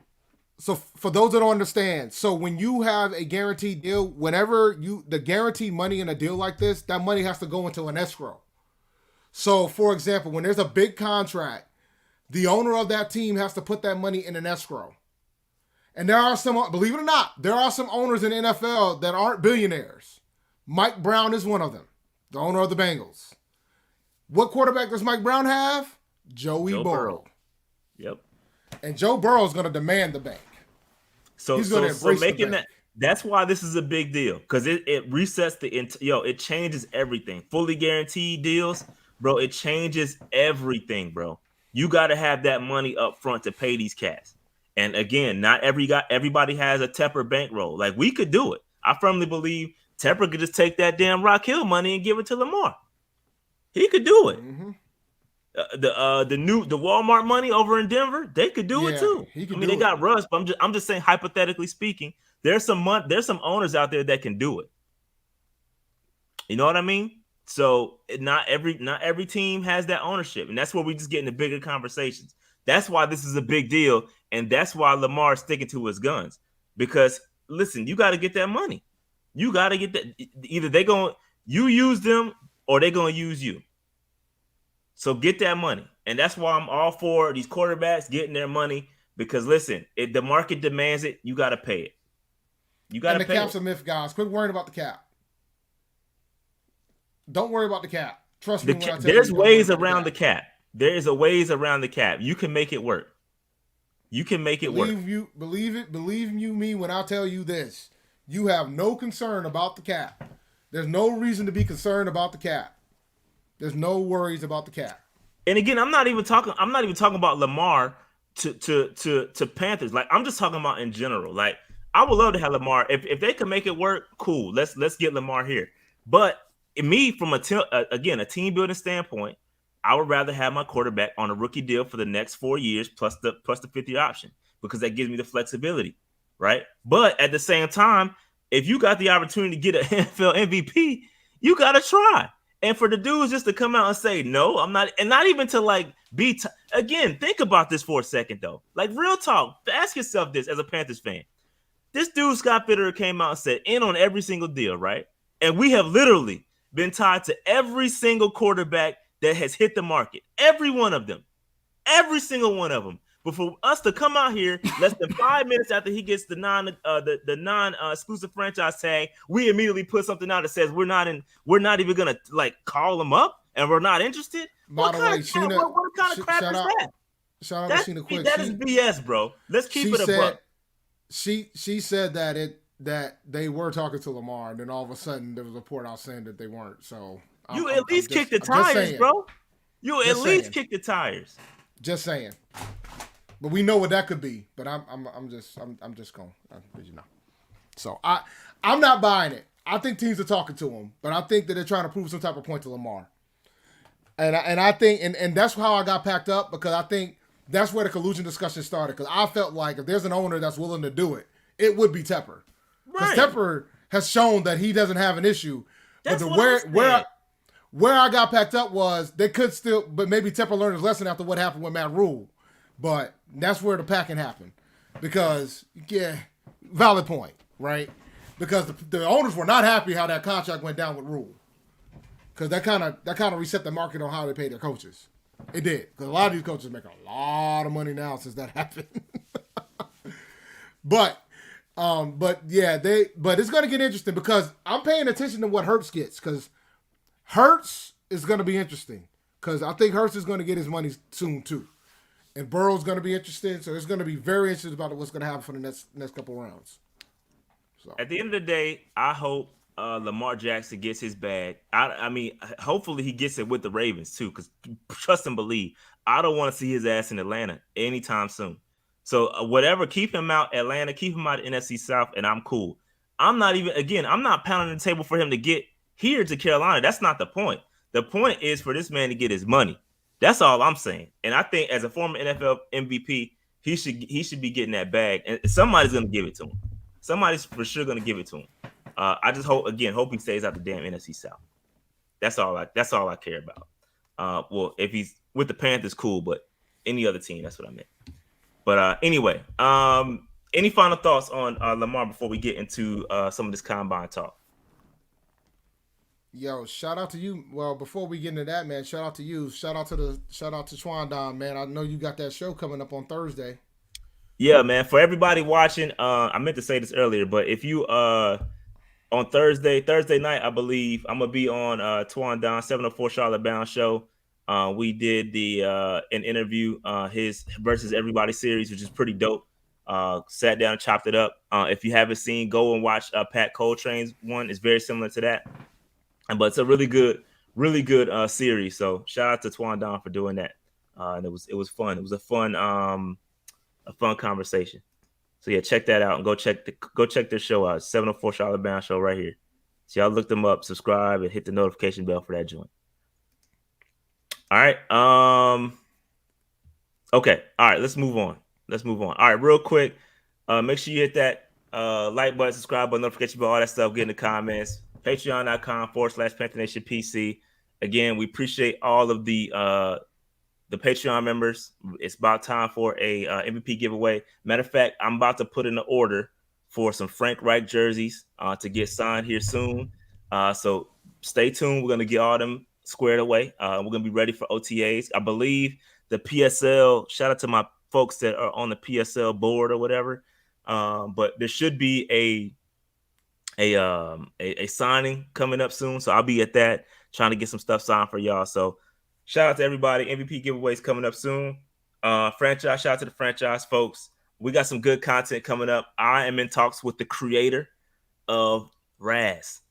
So for those that don't understand, so when you have a guaranteed deal, whenever the guaranteed money in a deal like this, that money has to go into an escrow. So for example, when there's a big contract, the owner of that team has to put that money in an escrow. And there are some, believe it or not, there are some owners in the NFL that aren't billionaires. Mike Brown is one of them, the owner of the Bengals. What quarterback does Mike Brown have? Joe Burrow. Yep. And Joe Burrow is going to demand the bank. So he's going to embrace making that. That's why this is a big deal, because it resets it changes everything. Fully guaranteed deals, bro. It changes everything, bro. You got to have that money up front to pay these cats. And again, not everybody has a Tepper bankroll. Like we could do it. I firmly believe Tepper could just take that damn Rock Hill money and give it to Lamar. He could do it. Mm-hmm. The Walmart money over in Denver, they could do it too. They got Russ, but I'm just saying, hypothetically speaking, there's some owners out there that can do it. You know what I mean? So not every team has that ownership, and that's where we just get into bigger conversations. That's why this is a big deal, and that's why Lamar is sticking to his guns. Because listen, you got to get that money. You got to get that. Either you use them or they're gonna use you. So get that money, and that's why I'm all for these quarterbacks getting their money. Because listen, if the market demands it, you got to pay it. You got to pay it. And the cap's a myth, guys. Quit worrying about the cap. Don't worry about the cap. Trust me. There's ways around the cap. There is a ways around the cap. You can make it work. You can make it work. Believe me when I tell you this. You have no concern about the cap. There's no reason to be concerned about the cap. There's no worries about the cap. And again, I'm not even talking about Lamar to Panthers. Like I'm just talking about in general. Like I would love to have Lamar. If they can make it work, cool. Let's get Lamar here. But me from a team building standpoint, I would rather have my quarterback on a rookie deal for the next 4 years plus the 5th-year option, because that gives me the flexibility, right? But at the same time, if you got the opportunity to get an NFL MVP, you got to try. And for the dudes just to come out and say, no, I'm not, and not even to like again, think about this for a second though. Like, real talk, ask yourself this as a Panthers fan. This dude, Scott Fitterer, came out and said, in on every single deal, right? And we have literally been tied to every single quarterback that has hit the market. Every one of them. Every single one of them. But for us to come out here less than 5 minutes after he gets the non-exclusive franchise tag, we immediately put something out that says we're not even gonna like call him up and we're not interested. What kind of crap is that? Shout out to Sheena Quick. That is BS, bro. Let's keep it a buck. She said that they were talking to Lamar, and then all of a sudden there was a report out saying that they weren't. So you at least kick the tires, bro. You at least kick the tires. Just saying. But we know what that could be. But I'm just going, you know. So I'm not buying it. I think teams are talking to him, but I think that they're trying to prove some type of point to Lamar. And I think and that's how I got packed up, because I think that's where the collusion discussion started. Because I felt like if there's an owner that's willing to do it, it would be Tepper. Because Tepper has shown that he doesn't have an issue. That's but where I got packed up was they could still, but maybe Tepper learned his lesson after what happened with Matt Rule. But that's where the packing happened. Because, yeah, valid point, right? Because the owners were not happy how that contract went down with Rule. Because that kind of reset the market on how they pay their coaches. It did. Because a lot of these coaches make a lot of money now since that happened. But it's going to get interesting, because I'm paying attention to what Hurts gets, because Hurts is going to be interesting, because I think Hurts is going to get his money soon too, and Burrow's going to be interested. So it's going to be very interesting about what's going to happen for the next couple of rounds. So at the end of the day, I hope Lamar Jackson gets his bag. I mean, hopefully he gets it with the Ravens too, because trust and believe, I don't want to see his ass in Atlanta anytime soon. So whatever, keep him out Atlanta, keep him out of NFC South, and I'm cool. I'm not pounding the table for him to get here to Carolina. That's not the point. The point is for this man to get his money. That's all I'm saying. And I think as a former NFL MVP, he should be getting that bag, and somebody's going to give it to him. Somebody's for sure going to give it to him. I just hope he stays out the damn NFC South. That's all I care about. Well, if he's with the Panthers, cool, but any other team, that's what I meant. But anyway, any final thoughts on Lamar before we get into some of this combine talk? Yo, shout out to you. Well, before we get into that, man, shout out to you. Shout out to Twandon, man. I know you got that show coming up on Thursday. Yeah, man. For everybody watching, I meant to say this earlier, but if you on Thursday night, I believe I'm gonna be on Twandon 704 Charlotte Bound show. We did an interview, his versus everybody series, which is pretty dope. Sat down and chopped it up. If you haven't seen, go and watch Pat Coltrane's one. It's very similar to that, but it's a really good series. So shout out to Twandon for doing that. And it was fun. It was a fun conversation. So yeah, check that out and go check their show out. 704 Charlotte Bound show right here. So y'all look them up, subscribe, and hit the notification bell for that joint. All right. Okay. All right. Let's move on. All right. Real quick. Make sure you hit that like button, subscribe button, notification bell, all that stuff. Get in the comments. Patreon.com/PanthernAtionPC. Again, we appreciate all of the Patreon members. It's about time for a MVP giveaway. Matter of fact, I'm about to put in an order for some Frank Reich jerseys to get signed here soon. So stay tuned. We're gonna get all them squared away. We're gonna be ready for OTAs. I believe the PSL. Shout out to my folks that are on the PSL board or whatever. But there should be a signing coming up soon. So I'll be at that trying to get some stuff signed for y'all. So shout out to everybody. MVP giveaways coming up soon. Franchise. Shout out to the franchise folks. We got some good content coming up. I am in talks with the creator of Raz.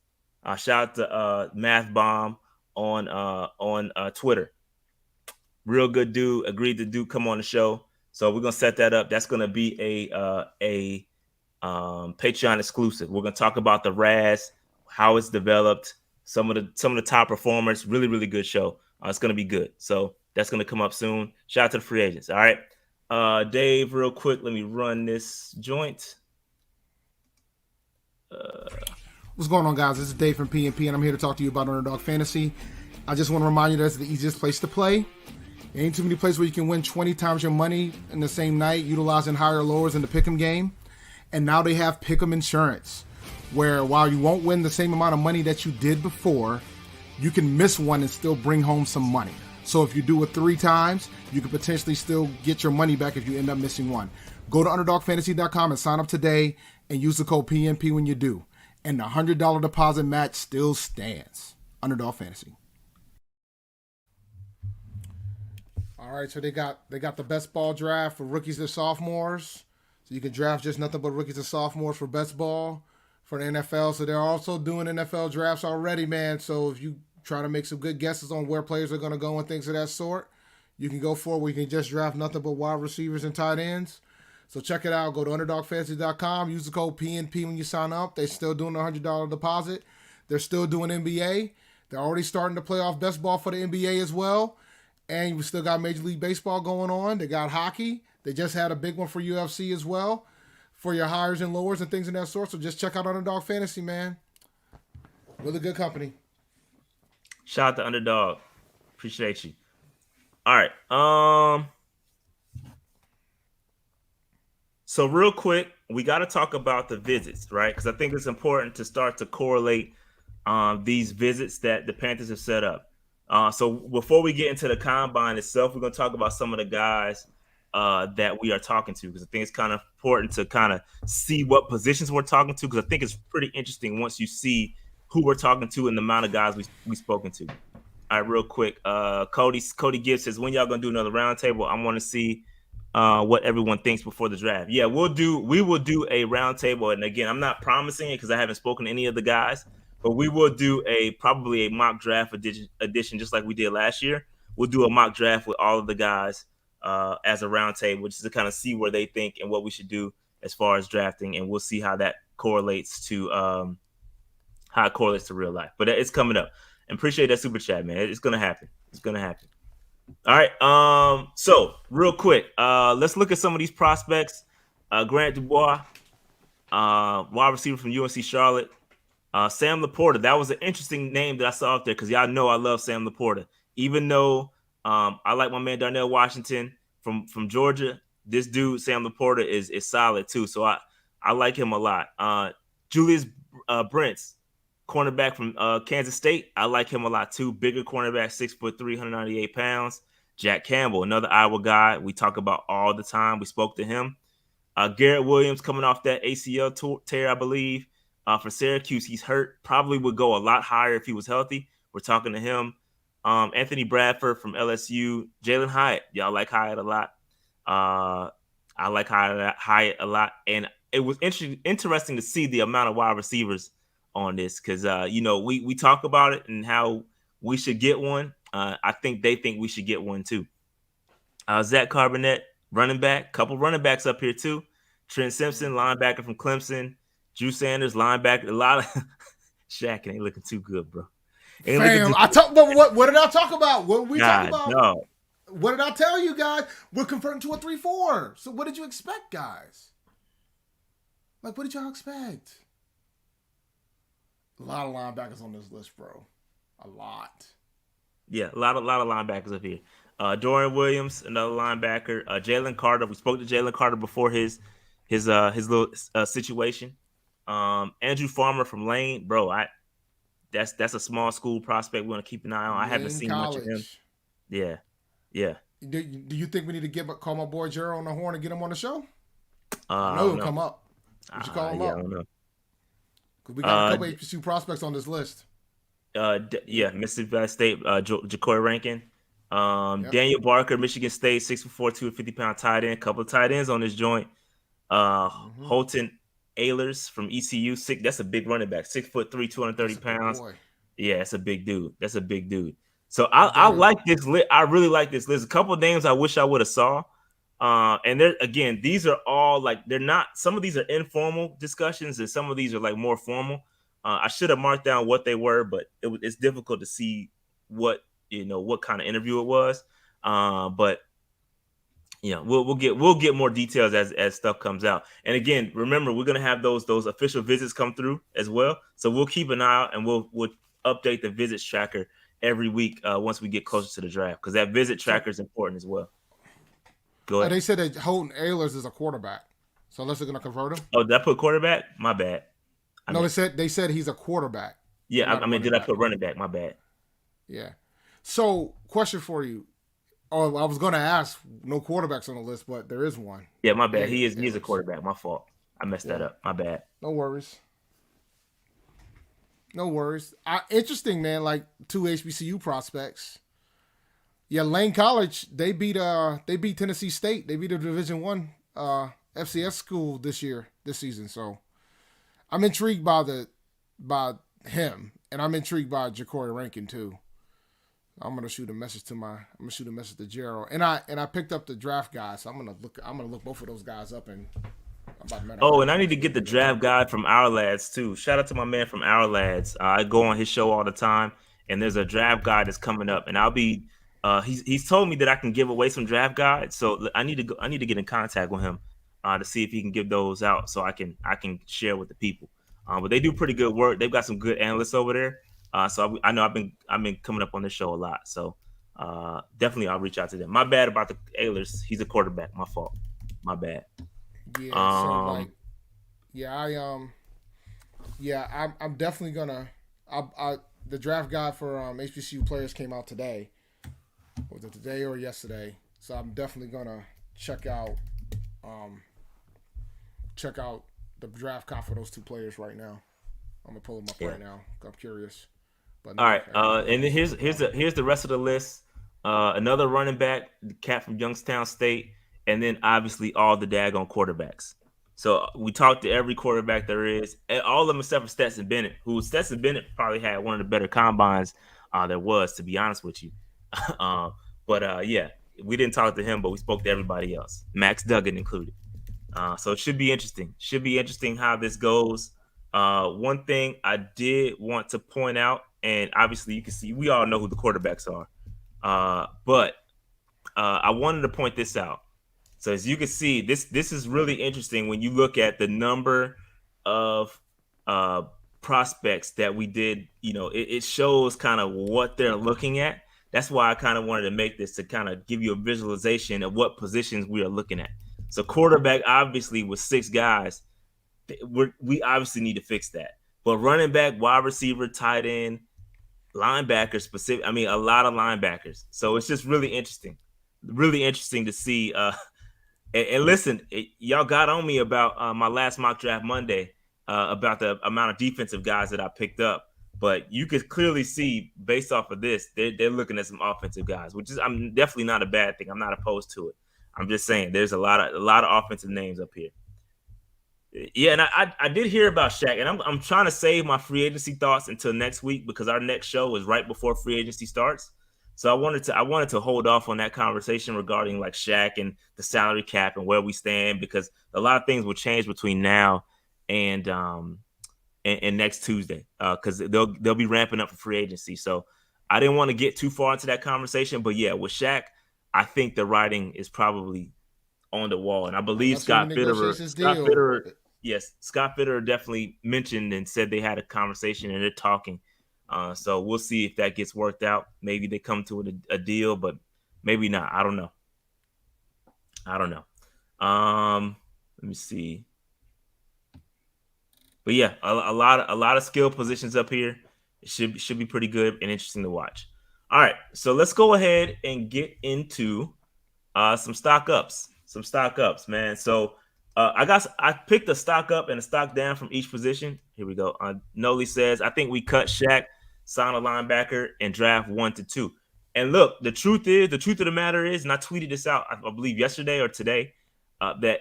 Shout out to Math Bomb on Twitter. Real good dude. Agreed to come on the show. So we're gonna set that up. That's gonna be a Patreon exclusive. We're gonna talk about the Raz, how it's developed, some of the top performers. Really, really good show. It's gonna be good. So that's gonna come up soon. Shout out to the free agents. All right. Dave, real quick, let me run this joint. What's going on, guys? This is Dave from PNP, and I'm here to talk to you about Underdog Fantasy. I just want to remind you that's the easiest place to play. There ain't too many places where you can win 20 times your money in the same night, utilizing higher lowers in the pick'em game. And now they have pick'em insurance, where while you won't win the same amount of money that you did before, you can miss one and still bring home some money. So if you do it 3 times, you could potentially still get your money back if you end up missing one. Go to UnderdogFantasy.com and sign up today and use the code PNP when you do. And the $100 deposit match still stands. Underdog Fantasy. All right, so they got the best ball draft for rookies and sophomores. So you can draft just nothing but rookies and sophomores for best ball for the NFL. So they're also doing NFL drafts already, man. So if you try to make some good guesses on where players are going to go and things of that sort, you can go for it where you can just draft nothing but wide receivers and tight ends. So check it out. Go to UnderdogFantasy.com. Use the code PNP when you sign up. They're still doing the $100 deposit. They're still doing NBA. They're already starting to play off best ball for the NBA as well. And we still got Major League Baseball going on. They got hockey. They just had a big one for UFC as well for your highs and lowers and things of that sort. So just check out Underdog Fantasy, man. Really good company. Shout out to Underdog. Appreciate you. All right. So real quick, we got to talk about the visits, right? Because I think it's important to start to correlate these visits that the Panthers have set up. So before we get into the combine itself, we're going to talk about some of the guys that we are talking to, because I think it's kind of important to kind of see what positions we're talking to, because I think it's pretty interesting once you see who we're talking to and the amount of guys we've spoken to. All right, real quick. Cody Gibbs says, when y'all going to do another roundtable? I want to see what everyone thinks before the draft. Yeah, we will do a roundtable. And again, I'm not promising it because I haven't spoken to any of the guys, but we will do probably a mock draft edition just like we did last year. We'll do a mock draft with all of the guys as a roundtable, just to kind of see where they think and what we should do as far as drafting, and we'll see how that correlates to real life. But it's coming up. And appreciate that super chat, man. It's gonna happen. It's gonna happen. All right. So real quick, let's look at some of these prospects. Grant Dubois, wide receiver from UNC Charlotte. Sam Laporta, that was an interesting name that I saw out there, because y'all know I love Sam Laporta. Even though I like my man Darnell Washington from Georgia, this dude Sam Laporta is solid too. So I like him a lot. Julius Brents, cornerback from Kansas State, I like him a lot too. Bigger cornerback, 6'3", 198 pounds. Jack Campbell, another Iowa guy we talk about all the time. We spoke to him. Garrett Williams, coming off that ACL tear, I believe. For Syracuse, he's hurt. Probably would go a lot higher if he was healthy. We're talking to him. Anthony Bradford from LSU. Jalen Hyatt. Y'all like Hyatt a lot. I like Hyatt a lot. And it was interesting to see the amount of wide receivers on this, because, we talk about it and how we should get one. I think they think we should get one too. Zach Carbonet, running back. Couple running backs up here too. Trent Simpson, linebacker from Clemson. Drew Sanders, linebacker. A lot of Shaq ain't looking too good, bro. Fam, what did I talk about? What we talking about? No. What did I tell you guys? We're converting to a 3-4. So what did you expect, guys? Like, what did y'all expect? A lot of linebackers on this list, bro. A lot. Yeah, a lot of linebackers up here. Dorian Williams, another linebacker. Jalen Carter. We spoke to Jalen Carter before his little situation. Andrew Farmer from Lane, bro. That's a small school prospect we want to keep an eye on. I haven't seen much of him. Yeah. Do you think we need to call my boy Jero on the horn and get him on the show? I know he'll come up. We should call him up. I don't know. Because we got a couple HBCU prospects on this list. Mississippi Valley State, Jacory Rankin. Yep. Daniel Barker, Michigan State, 6'4", 250-pound tight end. Couple of tight ends on this joint. Holton Ahlers from ECU, that's a big running back, 6'3", 230 pounds. Yeah, that's a big dude. So I like this list. I really like this list. A couple of names I wish I would have saw. And these are all like, they're not. Some of these are informal discussions, and some of these are like more formal. I should have marked down what they were, but it's difficult to see what kind of interview it was. But we'll get more details as stuff comes out. And again, remember, we're gonna have those official visits come through as well. So we'll keep an eye out, and we'll update the visits tracker every week once we get closer to the draft, because that visit tracker is important as well. Go ahead. They said that Holton Ahlers is a quarterback. So unless they're gonna convert him. Oh, did I put quarterback? My bad. No, they said he's a quarterback. Yeah, Not a I mean, running did I back. put running back? My bad. Yeah. So, question for you. Oh, I was going to ask. No quarterbacks on the list, but there is one. Yeah, my bad. He is Ahlers. a quarterback. My fault. I messed that up. My bad. No worries. No worries. Interesting, man. Like two HBCU prospects. Yeah, Lane College. They beat Tennessee State. They beat a Division I FCS school this season. So I'm intrigued by him, and I'm intrigued by Ja'Cory Rankin too. I'm gonna shoot a message to Gerald, and I picked up the draft guy, so I'm gonna look both of those guys up, and Oh, and I need to get the draft guide from Our Lads too. Shout out to my man from Our Lads. I go on his show all the time, and there's a draft guide that's coming up, and I'll be. He's told me that I can give away some draft guides, so I need to get in contact with him to see if he can give those out, so I can share with the people. But they do pretty good work. They've got some good analysts over there. So I know I've been coming up on this show a lot. So definitely I'll reach out to them. My bad about the Ahlers. He's a quarterback. My fault. My bad. Yeah. So like, I'm definitely gonna. The draft guide for HBCU players came out today. Was it today or yesterday? So I'm definitely gonna check out the draft guide for those two players right now. I'm gonna pull them up right now. I'm curious. But all right, and then here's the rest of the list. Another running back, the cat from Youngstown State, and then obviously all the daggone quarterbacks. So we talked to every quarterback there is, and all of them except for Stetson Bennett, who Stetson Bennett probably had one of the better combines there was, to be honest with you. Yeah, we didn't talk to him, but we spoke to everybody else, Max Duggan included. So it should be interesting. Should be interesting how this goes. One thing I did want to point out, and obviously you can see we all know who the quarterbacks are, but I wanted to point this out. So as you can see, this is really interesting when you look at the number of prospects that we did. It shows kind of what they're looking at. That's why I kind of wanted to make this to kind of give you a visualization of what positions we are looking at. So quarterback, obviously, with 6 guys, we obviously need to fix that. But running back, wide receiver, tight end, linebacker, specific. I mean, a lot of linebackers. So it's just really interesting to see. And listen, y'all got on me about my last mock draft Monday about the amount of defensive guys that I picked up. But you could clearly see, based off of this, they're looking at some offensive guys, which is definitely not a bad thing. I'm not opposed to it. I'm just saying there's a lot of offensive names up here. Yeah, and I did hear about Shaq, and I'm trying to save my free agency thoughts until next week because our next show is right before free agency starts. So I wanted to hold off on that conversation regarding like Shaq and the salary cap and where we stand, because a lot of things will change between now and next Tuesday because they'll be ramping up for free agency. So I didn't want to get too far into that conversation, but yeah, with Shaq, I think the writing is probably on the wall, and I believe Scott Fitterer, Scott Fitterer definitely mentioned and said they had a conversation and they're talking. So we'll see if that gets worked out. Maybe they come to a deal, but maybe not. I don't know. Let me see. But yeah, a lot of skill positions up here. It should be pretty good and interesting to watch. All right, so let's go ahead and get into some stock ups, man. So I picked a stock up and a stock down from each position. Here we go. Noli says, I think we cut Shaq, sign a linebacker, and draft 1 to 2. And look, the truth of the matter is, and I tweeted this out, I believe yesterday or today, that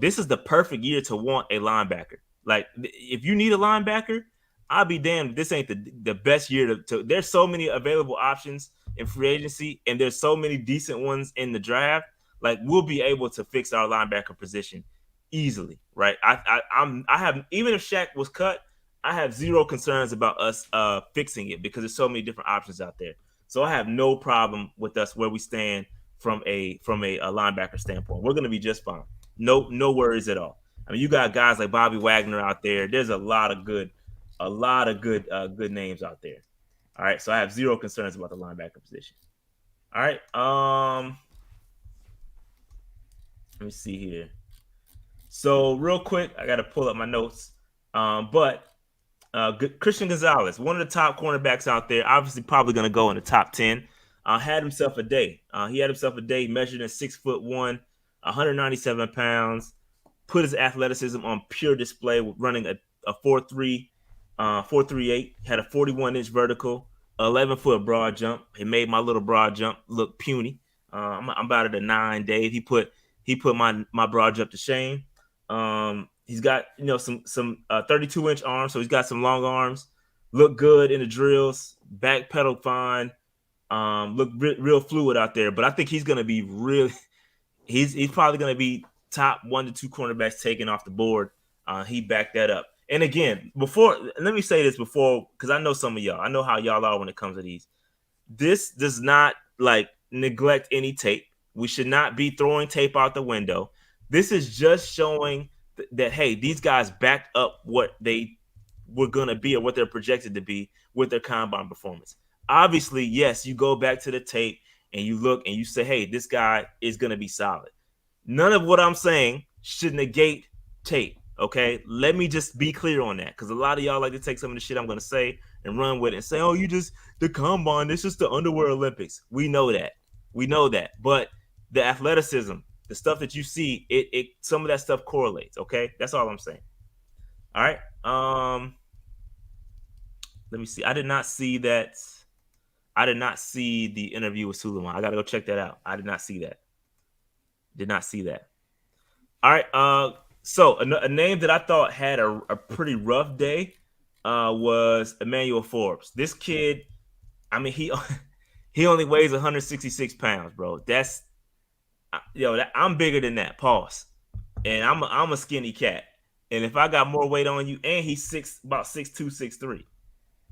this is the perfect year to want a linebacker. Like, if you need a linebacker, I'll be damned if this ain't the best year to. There's so many available options in free agency, and there's so many decent ones in the draft. Like, we'll be able to fix our linebacker position easily, right? I have, even if Shaq was cut, I have zero concerns about us fixing it because there's so many different options out there. So I have no problem with us where we stand from a linebacker standpoint. We're going to be just fine. No worries at all. I mean, you got guys like Bobby Wagner out there. There's a lot of good names out there. All right, so I have zero concerns about the linebacker position. All right, let me see here. So real quick, I got to pull up my notes. But Christian Gonzalez, one of the top cornerbacks out there, obviously probably going to go in the top 10. Had himself a day. He had himself a day, measured in 6'1", 197 pounds. Put his athleticism on pure display with running a 4.3, 4.38. Had a 41-inch vertical, 11-foot broad jump. He made my little broad jump look puny. I'm about at a 9, Dave. He put my broad jump to shame. He's got some 32-inch arms, so he's got some long arms. Look good in the drills. Back pedal fine. Look real fluid out there. But I think he's gonna be really. He's probably gonna be top 1 to 2 cornerbacks taken off the board. He backed that up. And again, let me say this before, because I know some of y'all. I know how y'all are when it comes to these. This does not neglect any tape. We should not be throwing tape out the window. This is just showing that, hey, these guys backed up what they were going to be or what they're projected to be with their combine performance. Obviously, yes, you go back to the tape and you look and you say, hey, this guy is going to be solid. None of what I'm saying should negate tape, okay? Let me just be clear on that, because a lot of y'all like to take some of the shit I'm going to say and run with it and say, oh, the combine, it's just the underwear Olympics. We know that. But the athleticism, the stuff that you see, it some of that stuff correlates, okay? That's all I'm saying. All right. Let me see. I did not see that. I did not see the interview with Suleiman. I got to go check that out. I did not see that. Did not see that. All right. So a name that I thought had a pretty rough day was Emmanuel Forbes. This kid, I mean, he only weighs 166 pounds, bro. That's I'm bigger than that. Pause. And I'm a skinny cat. And if I got more weight on you, and he's about 6'2",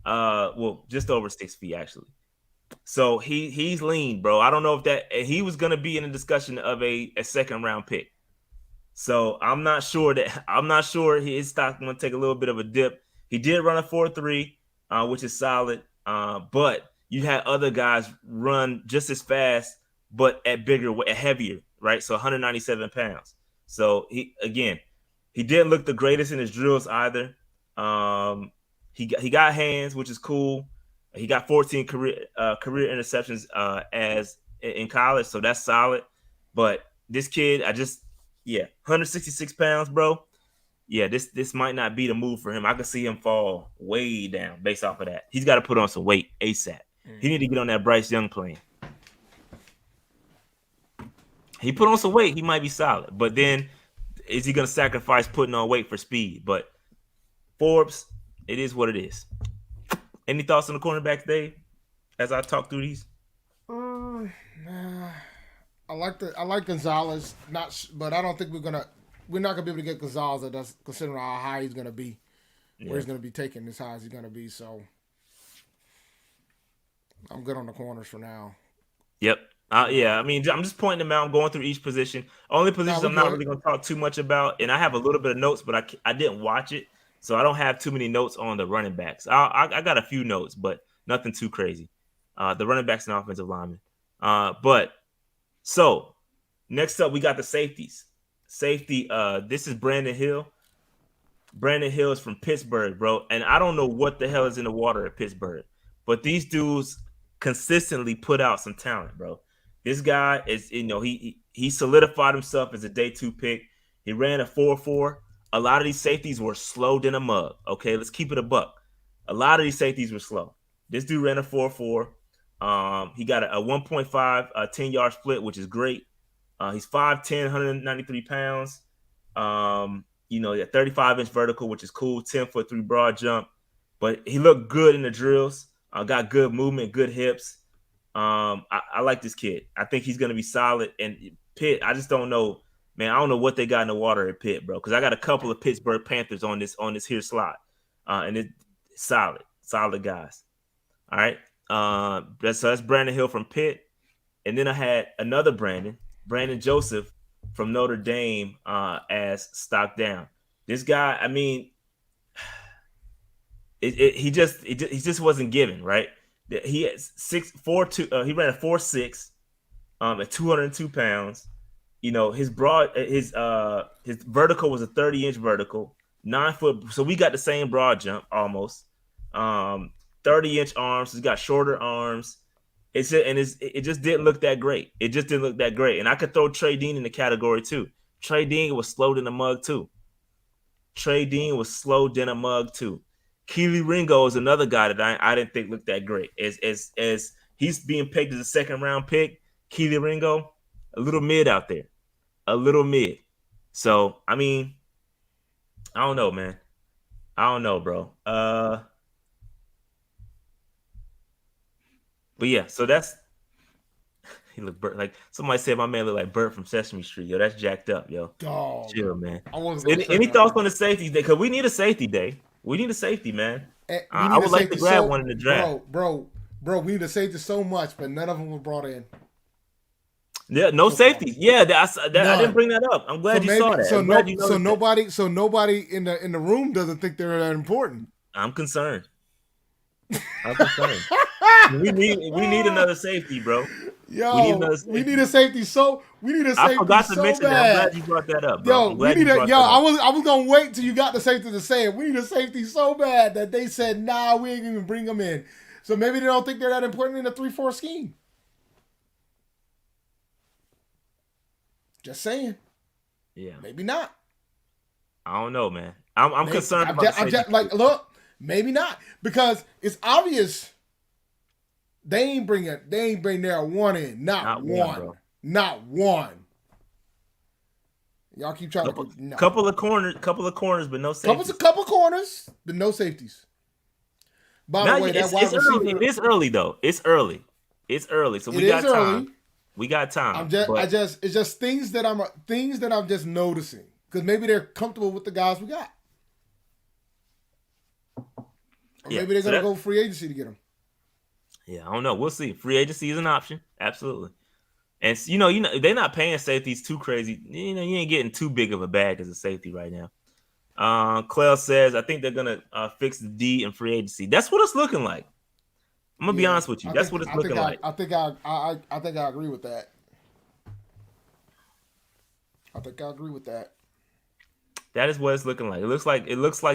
6'3", well, just over 6 feet actually. So he's lean, bro. I don't know if he was gonna be in a discussion of a second round pick. So I'm not sure his stock gonna take a little bit of a dip. He did run a 4.3, which is solid. But you had other guys run just as fast, but at heavier, right? So 197 pounds. So he didn't look the greatest in his drills either. He got hands, which is cool. He got 14 career interceptions as in college, so that's solid. But this kid, 166 pounds, bro. Yeah, this might not be the move for him. I could see him fall way down based off of that. He's got to put on some weight ASAP. He need to get on that Bryce Young plane. He put on some weight, he might be solid. But then, is he going to sacrifice putting on weight for speed? But Forbes, it is what it is. Any thoughts on the cornerbacks, Dave? As I talk through these, I like Gonzalez, but I don't think we're not gonna be able to get Gonzalez. That's considering how high he's gonna be, where he's gonna be taken as high as he's gonna be. So I'm good on the corners for now. Yep. I mean, I'm just pointing them out. I'm going through each position. Only positions I'm not really going to talk too much about, and I have a little bit of notes, but I didn't watch it, so I don't have too many notes on the running backs. I got a few notes, but nothing too crazy. The running backs and offensive linemen. So next up, we got the safeties. Safety. This is Brandon Hill. Brandon Hill is from Pittsburgh, bro, and I don't know what the hell is in the water at Pittsburgh, but these dudes consistently put out some talent, bro. This guy is, he solidified himself as a day 2 pick. He ran a 4.4. A lot of these safeties were slow than a mug. Okay, let's keep it a buck. A lot of these safeties were slow. This dude ran a 4.4. He got a 1.5 10-yard split, which is great. He's 5'10", 193 pounds. He had 35-inch vertical, which is cool. 10'3" broad jump. But he looked good in the drills. Got good movement, good hips. I like this kid. I think he's going to be solid. And Pitt, I just don't know, man. I don't know what they got in the water at Pitt, bro, because I got a couple of Pittsburgh Panthers on this here slot. and it's solid guys. All right. That's Brandon Hill from Pitt, and then I had another Brandon Joseph from Notre Dame, as stock down. This guy, I mean, he just wasn't given, right. He has 6'4", 2. He ran a 4.6, at 202 pounds. You know, his vertical was a 30-inch vertical, 9 foot. So we got the same broad jump almost. 30-inch arms. He's got shorter arms. It just didn't look that great. It just didn't look that great. And I could throw Trey Dean in the category too. Trey Dean was slowed in the mug too. Keely Ringo is another guy that I didn't think looked that great. As he's being pegged as a second round pick, Keely Ringo, a little mid out there. A little mid. So, I mean, I don't know, man. I don't know, bro. But yeah, so that's he looked Bert, like somebody said my man looked like Bert from Sesame Street. Yo, that's jacked up, yo. Dog. Chill, man. I wasn't So gonna say any that. thoughts on the safety day? Because we need a safety day. We need a safety, man. I would like to grab one in the draft. Bro, we need a safety so much, but none of them were brought in. Yeah, no safeties. Yeah, I didn't bring that up. I'm glad you saw that. So nobody in the room doesn't think they're that important. I'm concerned. We need another safety, bro. Yo, we need a safety. I forgot to mention that. I'm glad you brought that up, bro. I was gonna wait till you got the safety to say it. We need a safety so bad that they said, nah, we ain't even bring them in. So maybe they don't think they're that important in a 3-4 scheme. Just saying. Yeah. Maybe not. I don't know, man. I'm concerned about the safety. Look, maybe not, because it's obvious they ain't bring their one in. Not one. Not one. Y'all keep trying to couple of corners, but no safeties. Couple corners, but no safeties. By the way, that wide receiver. It is early though. It's early. So we got time. We got time. It's just things that I'm just noticing, because maybe they're comfortable with the guys we got. Or maybe they're gonna go free agency to get them. Yeah, I don't know. We'll see. Free agency is an option, absolutely. And you know, they're not paying safeties too crazy. You know, you ain't getting too big of a bag as a safety right now. Clell says, I think they're gonna fix the D in free agency. That's what it's looking like. I'm gonna be honest with you. That's what it's looking like. I think I agree with that. That is what it's looking like. It looks like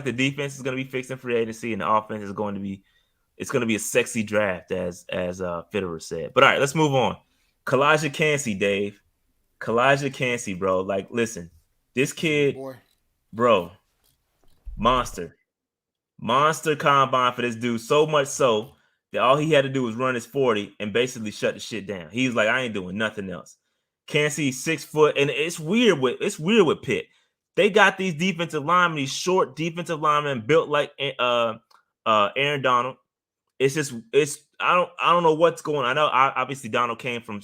the defense is going to be fixed in free agency, and the offense is going to be a sexy draft, as Fitterer said. But all right, let's move on. Kalijah Cansey, Dave. Kalijah Cansey, bro. Like, listen, this kid, bro, monster combine for this dude. So much so that all he had to do was run his 40 and basically shut the shit down. He's like, I ain't doing nothing else. Cansey, 6 foot, and it's weird with Pitt. They got these defensive linemen, these short defensive linemen built like Aaron Donald. I don't know what's going on. I know obviously Donald came from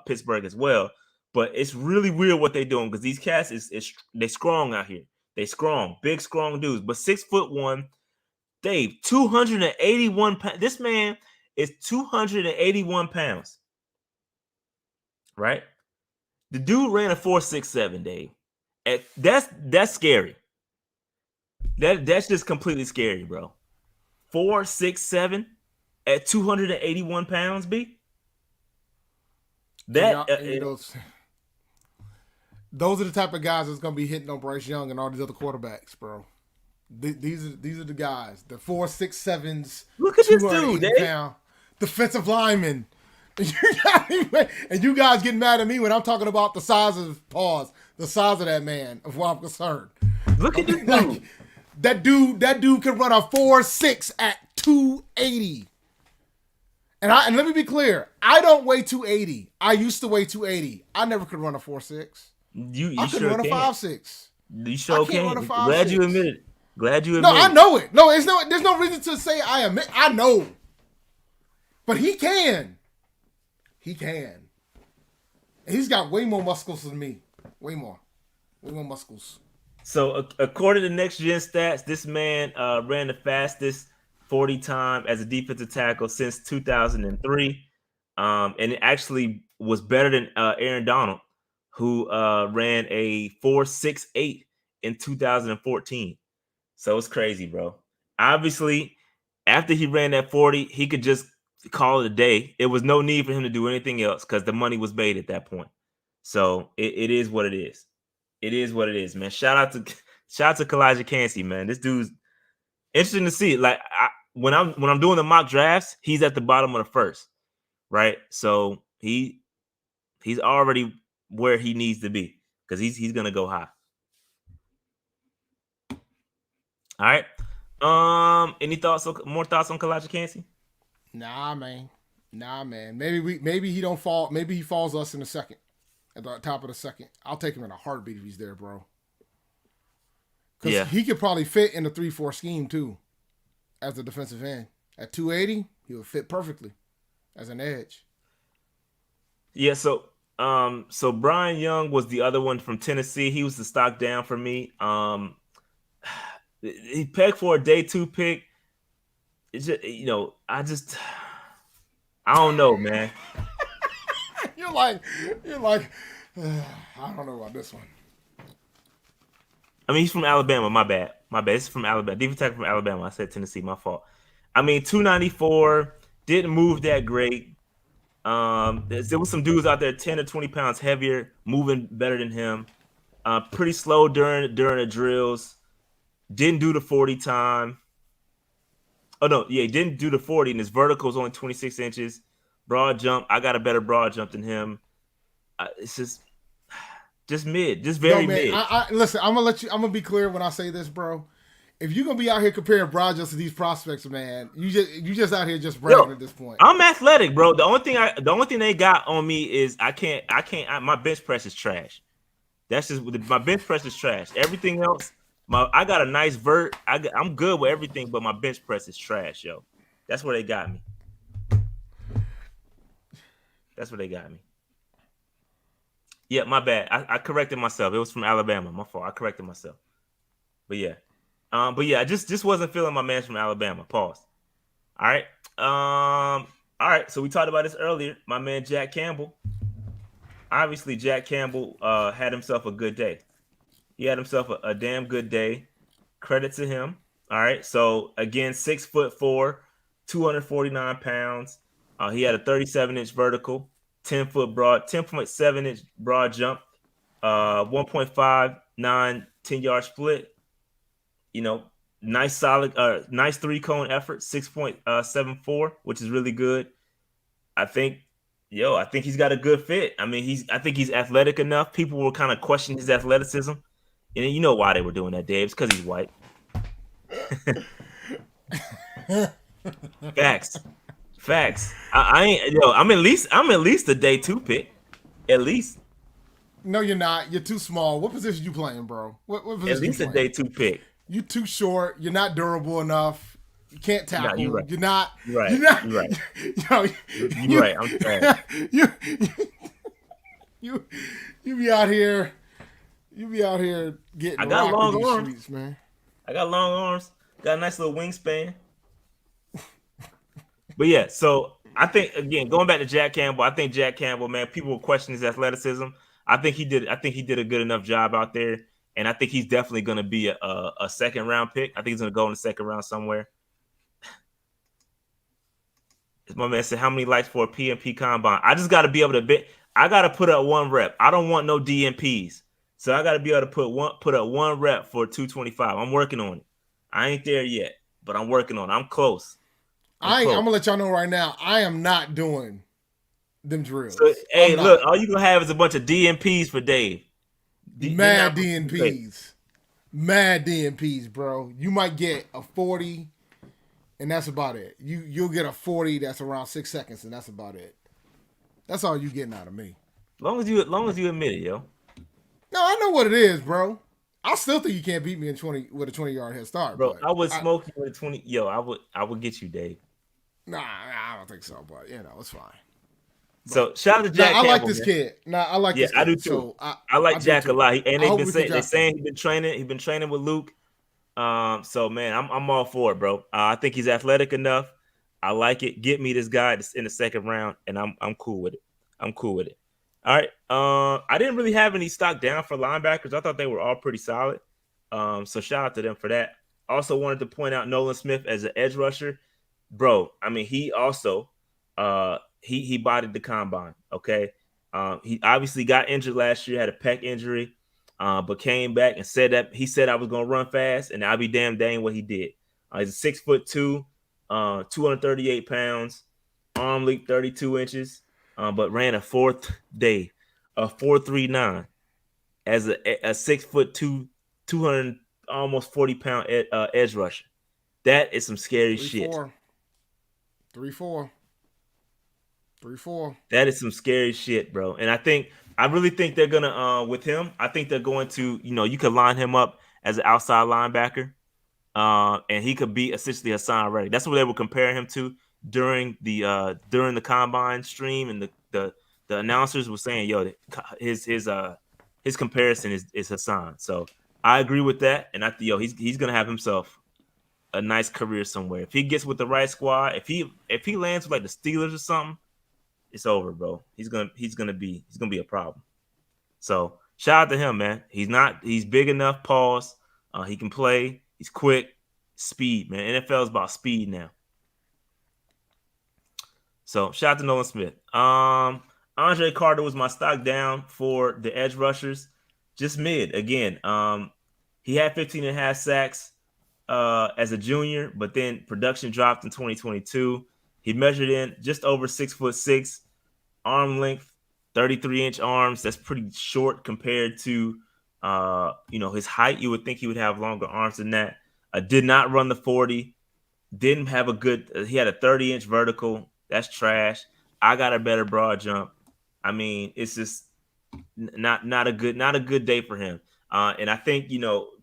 Pittsburgh as well, but it's really weird what they're doing, because these cats they strong out here. They strong, big strong dudes, but 6'1". Dave, 281 pounds. This man is 281 pounds. Right? The dude ran a 4.67, Dave. And that's scary. That's just completely scary, bro. 4.67 at 281 pounds, B. Those are the type of guys that's gonna be hitting on Bryce Young and all these other quarterbacks, bro. These are the guys. The 4.67s. Look at this dude, Dave. Defensive lineman. And you guys get mad at me when I'm talking about the size of that man, of what I'm concerned. Look at this dude. That dude can run a 4.6 at 280. And let me be clear, I don't weigh 280. I used to weigh 280. I never could run a 4.6. I could run a 5.6. You sure can. Glad you admitted it. No, I know it. No, there's no reason to say I admit. I know. But he can. And he's got way more muscles than me. Way more muscles. So according to Next Gen Stats, this man ran the fastest 40 time as a defensive tackle since 2003, and it actually was better than Aaron Donald, who ran a 4.68 in 2014. So it's crazy, bro. Obviously, after he ran that 40, he could just call it a day. It was no need for him to do anything else because the money was made at that point. So it is what it is. It is what it is, man. Shout out to Kalijah Cansey, man. This dude's interesting to see. Like when I'm doing the mock drafts, he's at the bottom of the first, right? So he's already where he needs to be because he's gonna go high. All right. Any thoughts? More thoughts on Kalijah Cansey? Nah, man. Nah, man. Maybe he don't fall. Maybe he falls us in the second, at the top of the second. I'll take him in a heartbeat if he's there, bro. Because Yeah. he could probably fit in the 3-4 scheme too, as a defensive end. At 280, he would fit perfectly as an edge. Yeah. So Brian Young was the other one from Tennessee. He was the stock down for me. He pegged for a day 2 pick. It's just, I don't know, man. you're like, I don't know about this one. I mean, he's from Alabama. My bad. This is from Alabama. Defensive tackle from Alabama. I said Tennessee. My fault. I mean, 294 didn't move that great. There was some dudes out there 10 or 20 pounds heavier, moving better than him. Pretty slow during the drills. Didn't do the 40 time. Oh no, yeah, he didn't do the 40, and his vertical is only 26 inches. Broad jump. I got a better broad jump than him. It's just mid, just very Yo, man, mid. Listen. I'm gonna be clear when I say this, bro. If you're gonna be out here comparing broad jumps to these prospects, man, you just out here just bragging at this point. I'm athletic, bro. The only thing they got on me is my bench press is trash. That's just my bench press is trash. Everything else, I got a nice vert. I'm good with everything, but my bench press is trash, yo. That's where they got me. That's where they got me. Yeah, my bad. I corrected myself. It was from Alabama. My fault. I corrected myself. But yeah. I just wasn't feeling my man from Alabama. Pause. All right. All right. So we talked about this earlier. My man Jack Campbell. Obviously, Jack Campbell had himself a good day. He had himself a damn good day. Credit to him. All right. So again, 6'4", 249 pounds. He had a 37-inch vertical, 10.7-inch broad jump, 1.59 10-yard split. Nice solid, nice 3-cone effort, 6.74, which is really good. I think he's got a good fit. I mean, I think he's athletic enough. People were kind of questioning his athleticism, and you know why they were doing that, Dave? It's because he's white. Facts. I'm at least a day 2 pick, at least. No, you're not. You're too small. What position you playing, bro? What position At least you a playing? day 2 pick. You too short. You're not durable enough. You can't tackle. No, you're right. You're not. You're right. You're not. You're right. You're right. I'm sorry. You be out here. You be out here getting. I got long arms, streets, man. I got long arms. Got a nice little wingspan. But yeah, so I think again, going back to Jack Campbell, I think Jack Campbell, man, people will question his athleticism. I think he did a good enough job out there, and I think he's definitely going to be a second round pick. I think he's going to go in the second round somewhere. My man said, "How many likes for a PMP combine?" I just got to be able to bet. I got to put up 1 rep. I don't want no DMPs, so I got to be able to put up 1 rep for 225. I'm working on it. I ain't there yet, but I'm working on it. I'm close. I'm gonna let y'all know right now. I am not doing them drills. So, hey, look, all you gonna have is a bunch of DMPs for Dave. Mad DMPs, bro. You might get a 40, and that's about it. You'll get a 40 that's around 6 seconds, and that's about it. That's all you getting out of me. Long as you admit it, yo. No, I know what it is, bro. I still think you can't beat me with a 20-yard head start, bro. I would smoke you with a 20. Yo, I would get you, Dave. Nah, I don't think so, but it's fine. But So shout out to nah, Jack I like Campbell, this man. kid. Nah, I like Yeah, this I do kid. too. So I I like do Jack a too. lot. And I they've hope been we can saying they're draft him. saying he's been training with Luke. So man, I'm all for it, bro. I think he's athletic enough. I like it. Get me this guy in the second round, and I'm cool with it. I'm cool with it. All right. I didn't really have any stock down for linebackers. I thought they were all pretty solid. So shout out to them for that. Also wanted to point out Nolan Smith as an edge rusher, bro. I mean, he also he bodied the combine. Okay. He obviously got injured last year, had a pec injury, but came back and said that he said I was gonna run fast, and I'll be damn dang what he did. He's 6'2", 238 pounds, arm length 32 inches, but ran a 4.39 as a 6'2", 200 almost 40-pound edge rusher. That is some scary Three shit. four. 3-4. 3-4. That is some scary shit, bro. And I really think they're gonna with him. I think they're going to, you could line him up as an outside linebacker, and he could be essentially Hassan Reddick. That's what they were comparing him to during the combine stream, and the announcers were saying, "Yo, his comparison is Hassan." So I agree with that, and he's gonna have himself a nice career somewhere if he gets with the right squad. If he lands with like the Steelers or something, it's over, bro. He's gonna be a problem. So shout out to him, man. He's big enough. Pause. He can play. He's quick. Speed, man. NFL is about speed now. So shout out to Nolan Smith. Andre Carter was my stock down for the edge rushers. Just mid again. He had 15 and a half sacks as a junior, but then production dropped in 2022. He measured in just over 6'6", arm length, 33-inch arms. That's pretty short compared to his height. You would think he would have longer arms than that. Did not run the 40. Didn't have a good. He had a 30-inch vertical. That's trash. I got a better broad jump. I mean, it's just not a good day for him. And I think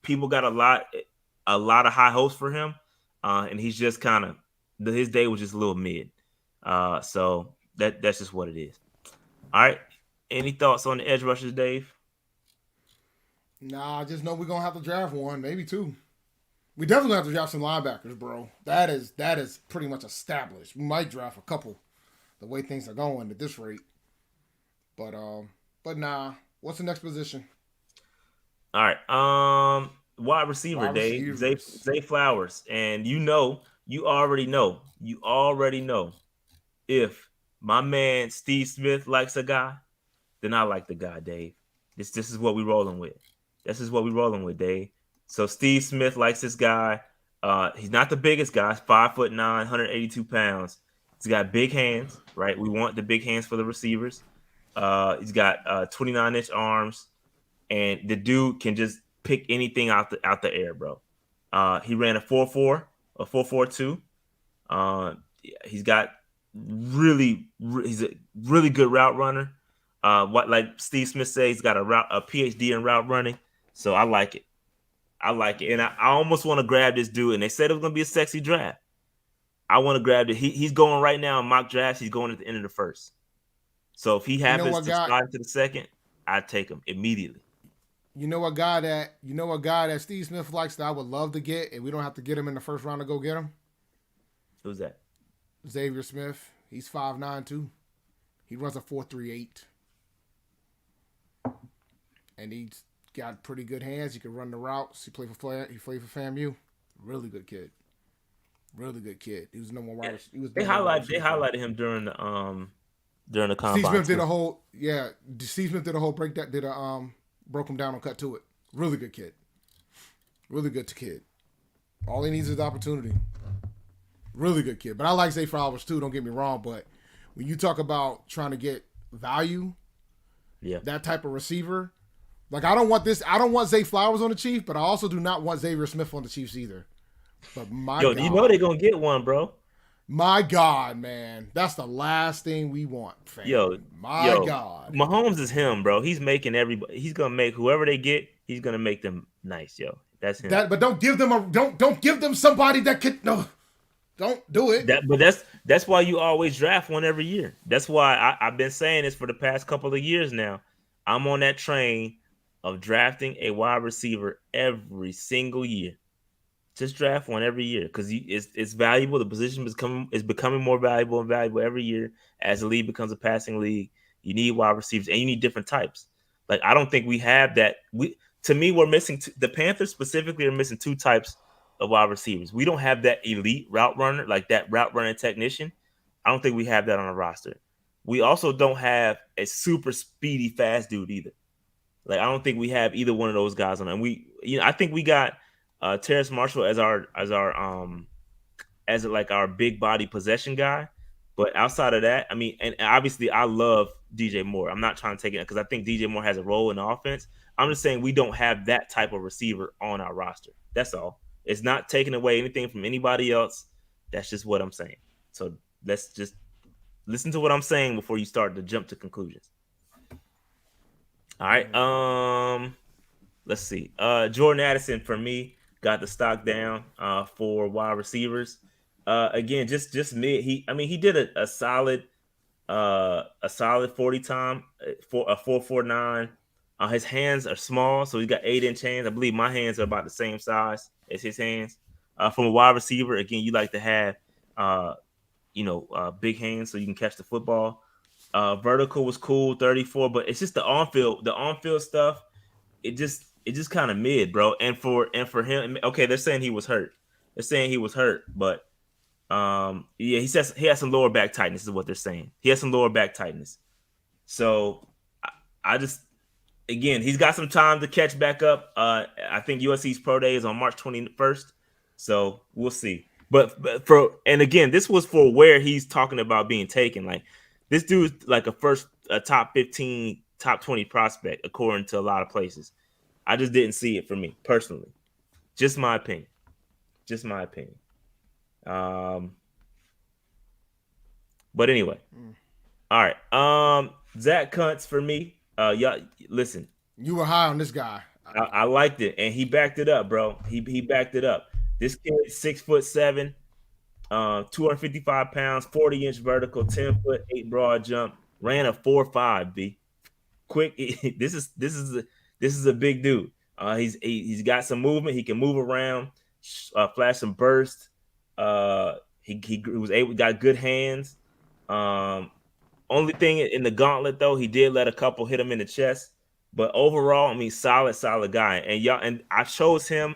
people got a lot of high hopes for him, and he's just kind of his day was just a little mid. So that's just what it is. All right. Any thoughts on the edge rushers, Dave? Nah, I just know we're gonna have to draft one, maybe two. We definitely have to draft some linebackers, bro. That is pretty much established. We might draft a couple the way things are going at this rate. But nah. What's the next position? All right. Wide receiver, Wide Dave. receivers. Zay Flowers. And you already know if my man Steve Smith likes a guy, then I like the guy, Dave. This is what we rolling with. This is what we rolling with, Dave. So Steve Smith likes this guy. He's not the biggest guy. He's 5'9", 182 pounds. He's got big hands, right? We want the big hands for the receivers. He's got 29-inch arms, and the dude can just pick anything out the air, bro. He ran a 4.4, a 4.42. He's got he's a really good route runner. What like Steve Smith says, he's got a PhD in route running. So I like it. And I almost want to grab this dude. And they said it was gonna be a sexy draft. I want to grab it. He's going right now in mock drafts. He's going at the end of the first. So if he You know happens what to guy? slide into the second, I'd take him immediately. You know what guy that Steve Smith likes that I would love to get, and we don't have to get him in the first round to go get him. Who's that? Xavier Smith. He's 5'9" too. He runs a 4.38, and he's got pretty good hands. He can run the routes. He played for FAMU. Really good kid. Really good kid. He was number one. He was. They highlighted him during the Steve combine Smith did too. a whole Steve Smith did a whole break that did a broke him down and cut to it. Really good kid. Really good kid. All he needs is the opportunity. Really good kid. But I like Zay Flowers too, don't get me wrong. But when you talk about trying to get value, Yeah. that type of receiver, like I don't want Zay Flowers on the Chiefs, but I also do not want Xavier Smith on the Chiefs either. But Yo, you know they're gonna get one, bro. my God, man. That's the last thing we want, fam. Yo, My yo, God. Mahomes is him, bro. He's making everybody. He's gonna make whoever they get. He's gonna make them nice, yo. That's him. But don't give them somebody that could no. Don't do it. That's why you always draft one every year. That's why I've been saying this for the past couple of years now. I'm on that train of drafting a wide receiver every single year. Just draft one every year because it's valuable. The position is becoming more valuable and valuable every year as the league becomes a passing league. You need wide receivers and you need different types. Like I don't think we have that. We To me, we're missing the Panthers specifically are missing two types of wide receivers. We don't have that elite route runner, like that route running technician. I don't think we have that on our roster. We also don't have a super speedy fast dude either. Like I don't think we have either one of those guys on. And I think we got Terrace Marshall as like our big body possession guy. But outside of that, I mean, and obviously I love DJ Moore. I'm not trying to take it because I think DJ Moore has a role in the offense. I'm just saying we don't have that type of receiver on our roster. That's all. It's not taking away anything from anybody else. That's just what I'm saying. So let's just listen to what I'm saying before you start to jump to conclusions. All right. Let's see. Jordan Addison for me got the stock down for wide receivers. Again, just mid. He did a solid 40 time for a 4.49. His hands are small, so he's got 8-inch hands. I believe my hands are about the same size as his hands. From a wide receiver, again, you like to have big hands so you can catch the football. Vertical was cool, 34, but it's just the on field stuff. It just kind of mid, bro. And for him, okay, they're saying he was hurt. They're saying he was hurt, but yeah, he says he has some lower back tightness. Is what they're saying. He has some lower back tightness. So I just again, he's got some time to catch back up. I think USC's pro day is on March 21st, so we'll see. And again, this was for where he's talking about being taken. Like this dude's like a top 15, top 20 prospect according to a lot of places. I just didn't see it for me personally. Just my opinion. Just my opinion. Um, but anyway, all right. Zach Kuntz for me. Y'all listen. You were high on this guy. I liked it, and he backed it up, bro. He backed it up. This kid, 6'7", 255 pounds, 40-inch vertical, 10'8" broad jump, ran a 4.5. B quick. This is a big dude. He's got some movement. He can move around, flash some burst. He was able got good hands. Only thing in the gauntlet though, he did let a couple hit him in the chest. But overall, I mean, solid guy. And I chose him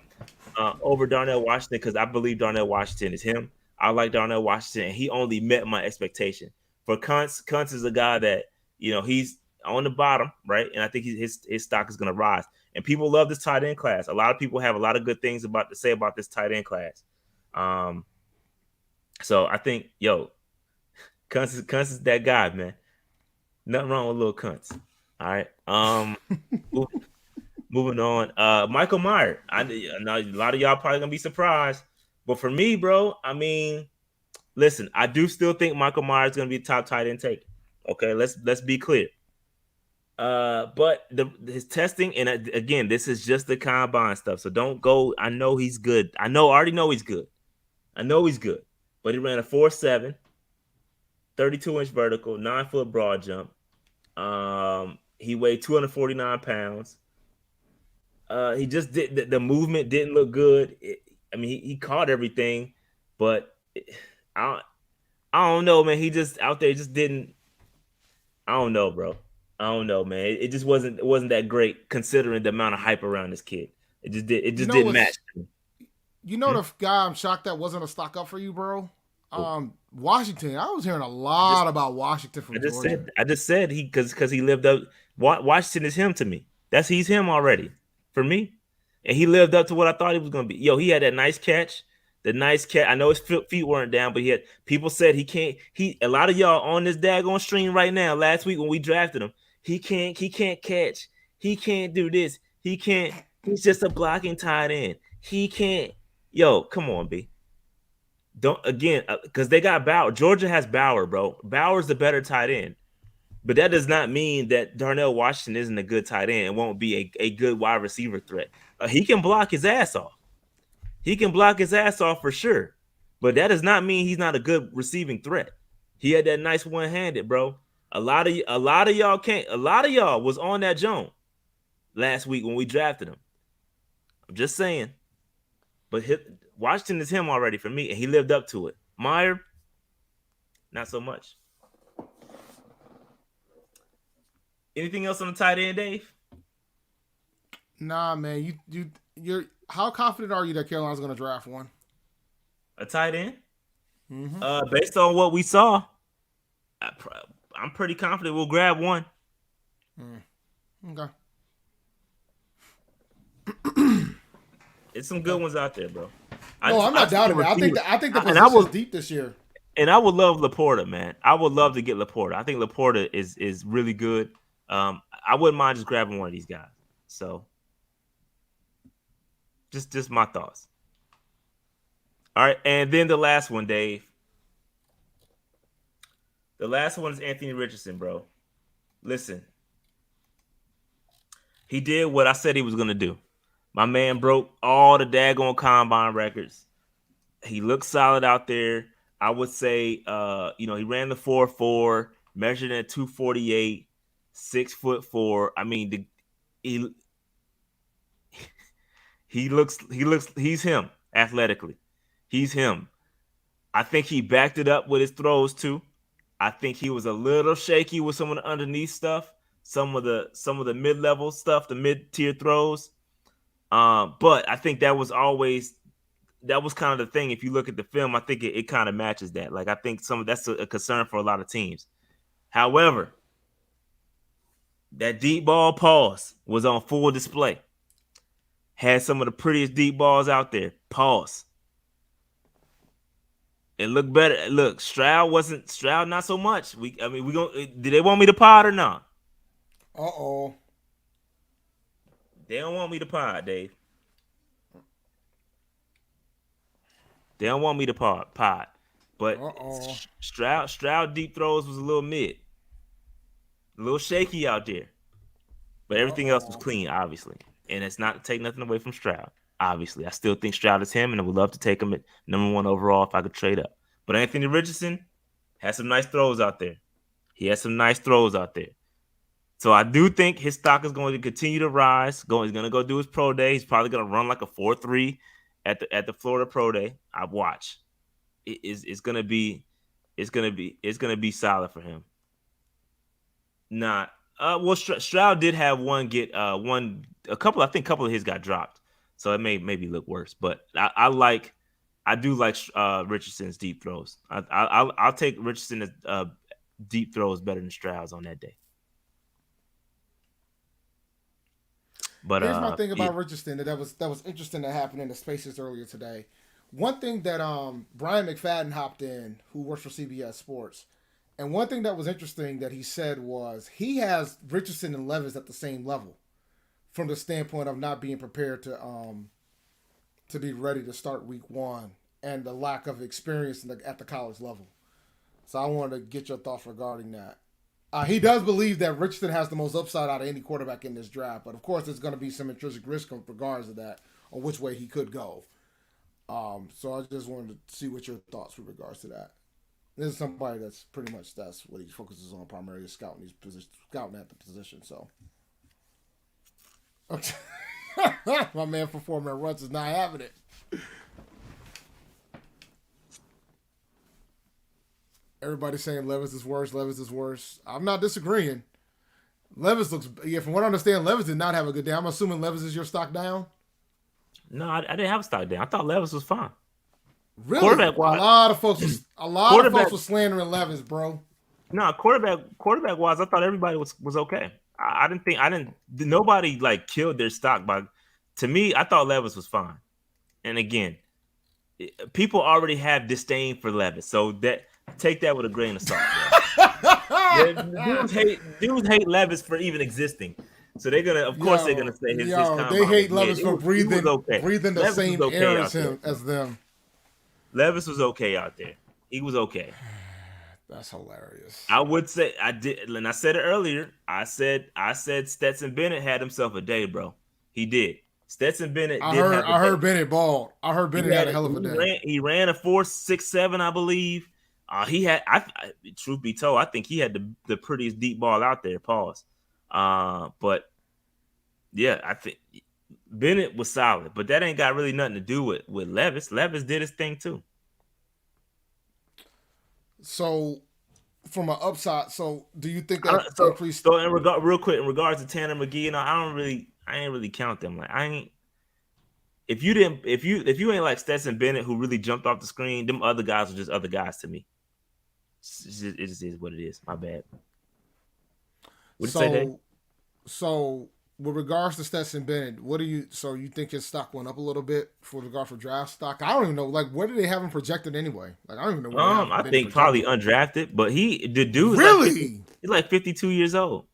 over Darnell Washington because I believe Darnell Washington is him. I like Darnell Washington, and he only met my expectation. For Kuntz is a guy that he's on the bottom, right? And I think his stock is going to rise. And people love this tight end class. A lot of people have a lot of good things to say about this tight end class. So I think, Kuntz is that guy, man. Nothing wrong with little Kuntz. All right. Moving on. Michael Mayer. I know a lot of y'all probably gonna be surprised, but for me, bro, I mean, listen, I do still think Michael Mayer is gonna be top tight end take. Okay, let's be clear. But his testing, and again, this is just the combine stuff, so don't go. I know he's good. Already know he's good. I know he's good, but he ran a 4.7, 32-inch vertical, 9-foot broad jump. He weighed 249 pounds. He just did the movement didn't look good. He caught everything, but I don't know, man. He just out there just didn't. I don't know, bro. I don't know, man. It just wasn't that great considering the amount of hype around this kid. It just didn't match. The guy I'm shocked that wasn't a stock up for you, bro. Washington. I was hearing a lot about Washington from Georgia. I just said because he lived up. Washington is him to me. He's him already for me, and he lived up to what I thought he was going to be. He had that nice catch. The nice catch. I know his feet weren't down, but people said he can't. A lot of y'all on this daggone stream right now. Last week when we drafted him, he can't catch. He can't do this. He can't. He's just a blocking tight end. He can't. Come on, B. Don't again because they got Bauer. Georgia has Bauer, bro. Bauer's the better tight end, but that does not mean that Darnell Washington isn't a good tight end and won't be a good wide receiver threat. He can block his ass off. He can block his ass off for sure. But that does not mean he's not a good receiving threat. He had that nice one-handed, bro. A lot of y'all was on that Joan last week when we drafted him. I'm just saying. But Washington is him already for me, and he lived up to it. Meyer, not so much. Anything else on the tight end, Dave? Nah, man. You're how confident are you that Carolina's going to draft one? A tight end? Mm-hmm. Based on what we saw, I'm pretty confident we'll grab one. Okay. It's some good ones out there, bro. No, I'm not doubting it. I think the position is deep this year. And I would love Laporta, man. I would love to get Laporta. I think Laporta is really good. I wouldn't mind just grabbing one of these guys. So, just my thoughts. All right, and then the last one, Dave. The last one is Anthony Richardson, bro. Listen, he did what I said he was gonna do. My man broke all the daggone combine records. He looked solid out there. I would say, he ran the 4.4, measured at 248, 6'4". I mean, he's him athletically. He's him. I think he backed it up with his throws too. I think he was a little shaky with some of the underneath stuff, some of the mid-level stuff, the mid-tier throws. But I think that was kind of the thing. If you look at the film, I think it kind of matches that. Like, I think that's a concern for a lot of teams. However, that deep ball pause was on full display. Had some of the prettiest deep balls out there. Pause. It looked better. Look, Stroud not we much. Did they want me to pod or not? Uh-oh. They don't want me to pod, Dave. They don't want me to pod. But Stroud deep throws was a little mid. A little shaky out there. But everything else was clean, obviously. And it's not to take nothing away from Stroud. Obviously, I still think Stroud is him, and I would love to take him at number 1 overall if I could trade up. But Anthony Richardson has some nice throws out there. So I do think his stock is going to continue to rise. He's going to go do his pro day. He's probably going to run like a 4.3 at the Florida Pro Day. I watch. It's going to be solid for him. Stroud did have a couple of his got dropped. So it maybe look worse, but I do like Richardson's deep throws. I'll take Richardson's deep throws better than Stroud's on that day. But here's my thing about Richardson that was interesting that happened in the Spaces earlier today. One thing that Brian McFadden hopped in, who works for CBS Sports, and one thing that was interesting that he said was he has Richardson and Levis at the same level, from the standpoint of not being prepared to be ready to start week 1 and the lack of experience at the college level. So I wanted to get your thoughts regarding that. He does believe that Richardson has the most upside out of any quarterback in this draft, but of course there's going to be some intrinsic risk in regards to that, or which way he could go. So I just wanted to see what your thoughts with regards to that. This is somebody that's what he focuses on primarily, scouting at the position. So, my man for 4-minute runs is not having it. Everybody's saying Levis is worse. I'm not disagreeing. Levis looks, from what I understand, Levis did not have a good day. I'm assuming Levis is your stock down. No, I didn't have a stock down. I thought Levis was fine. Really? A lot of folks were slandering Levis, bro. No, quarterback wise, I thought everybody was okay. Nobody like killed their stock to me, I thought Levis was fine. And again, people already have disdain for Levis, so take that with a grain of salt. Dudes hate Levis for even existing. So they're gonna say his they hate Levis for breathing the Levis same air as them. Levis was okay out there. He was okay. That's hilarious. I would say I did, and I said it earlier. I said Stetson Bennett had himself a day, bro. He did. Stetson Bennett I did heard have the I best. heard Bennett balled. I heard Bennett had a hell of a day. He ran a 4.67, I believe. He had. Truth be told, I think he had the prettiest deep ball out there. Pause. But yeah, I think Bennett was solid, but that ain't got really nothing to do with Levis. Levis did his thing too. So from an upside, so do you think I that don't, so increased? so in regard, real quick, in regards to Tanner McGee, I ain't really count them. Like I ain't. If you ain't like Stetson Bennett, who really jumped off the screen, them other guys are just other guys to me. It just is what it is. My bad. What'd you say, Dave? So with regards to Stetson Bennett, what do you? So you think his stock went up a little bit for regard for draft stock? I don't even know. Like, where do they have him projected anyway? Like, I don't even know where they have I Bennett think probably projected. undrafted, but the dude is like 50, Really? he's like 52 years old.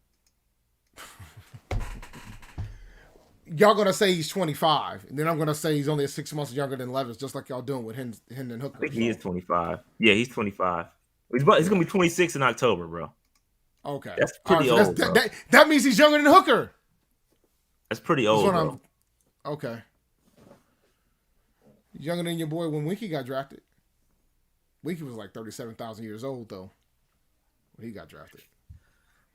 Y'all gonna say he's 25, and then I'm gonna say he's only 6 months younger than Levis, just like y'all doing with Hendon I Hooker. think he is So 25. Yeah, he's 25. He's yeah, gonna be 26 in October, bro. okay, That's all right. pretty So that's old, bro. that means he's younger than Hooker. That's pretty That's old, what bro. I'm. Okay, younger than your boy when Winky got drafted. Winky was like 37,000 years old though when he got drafted.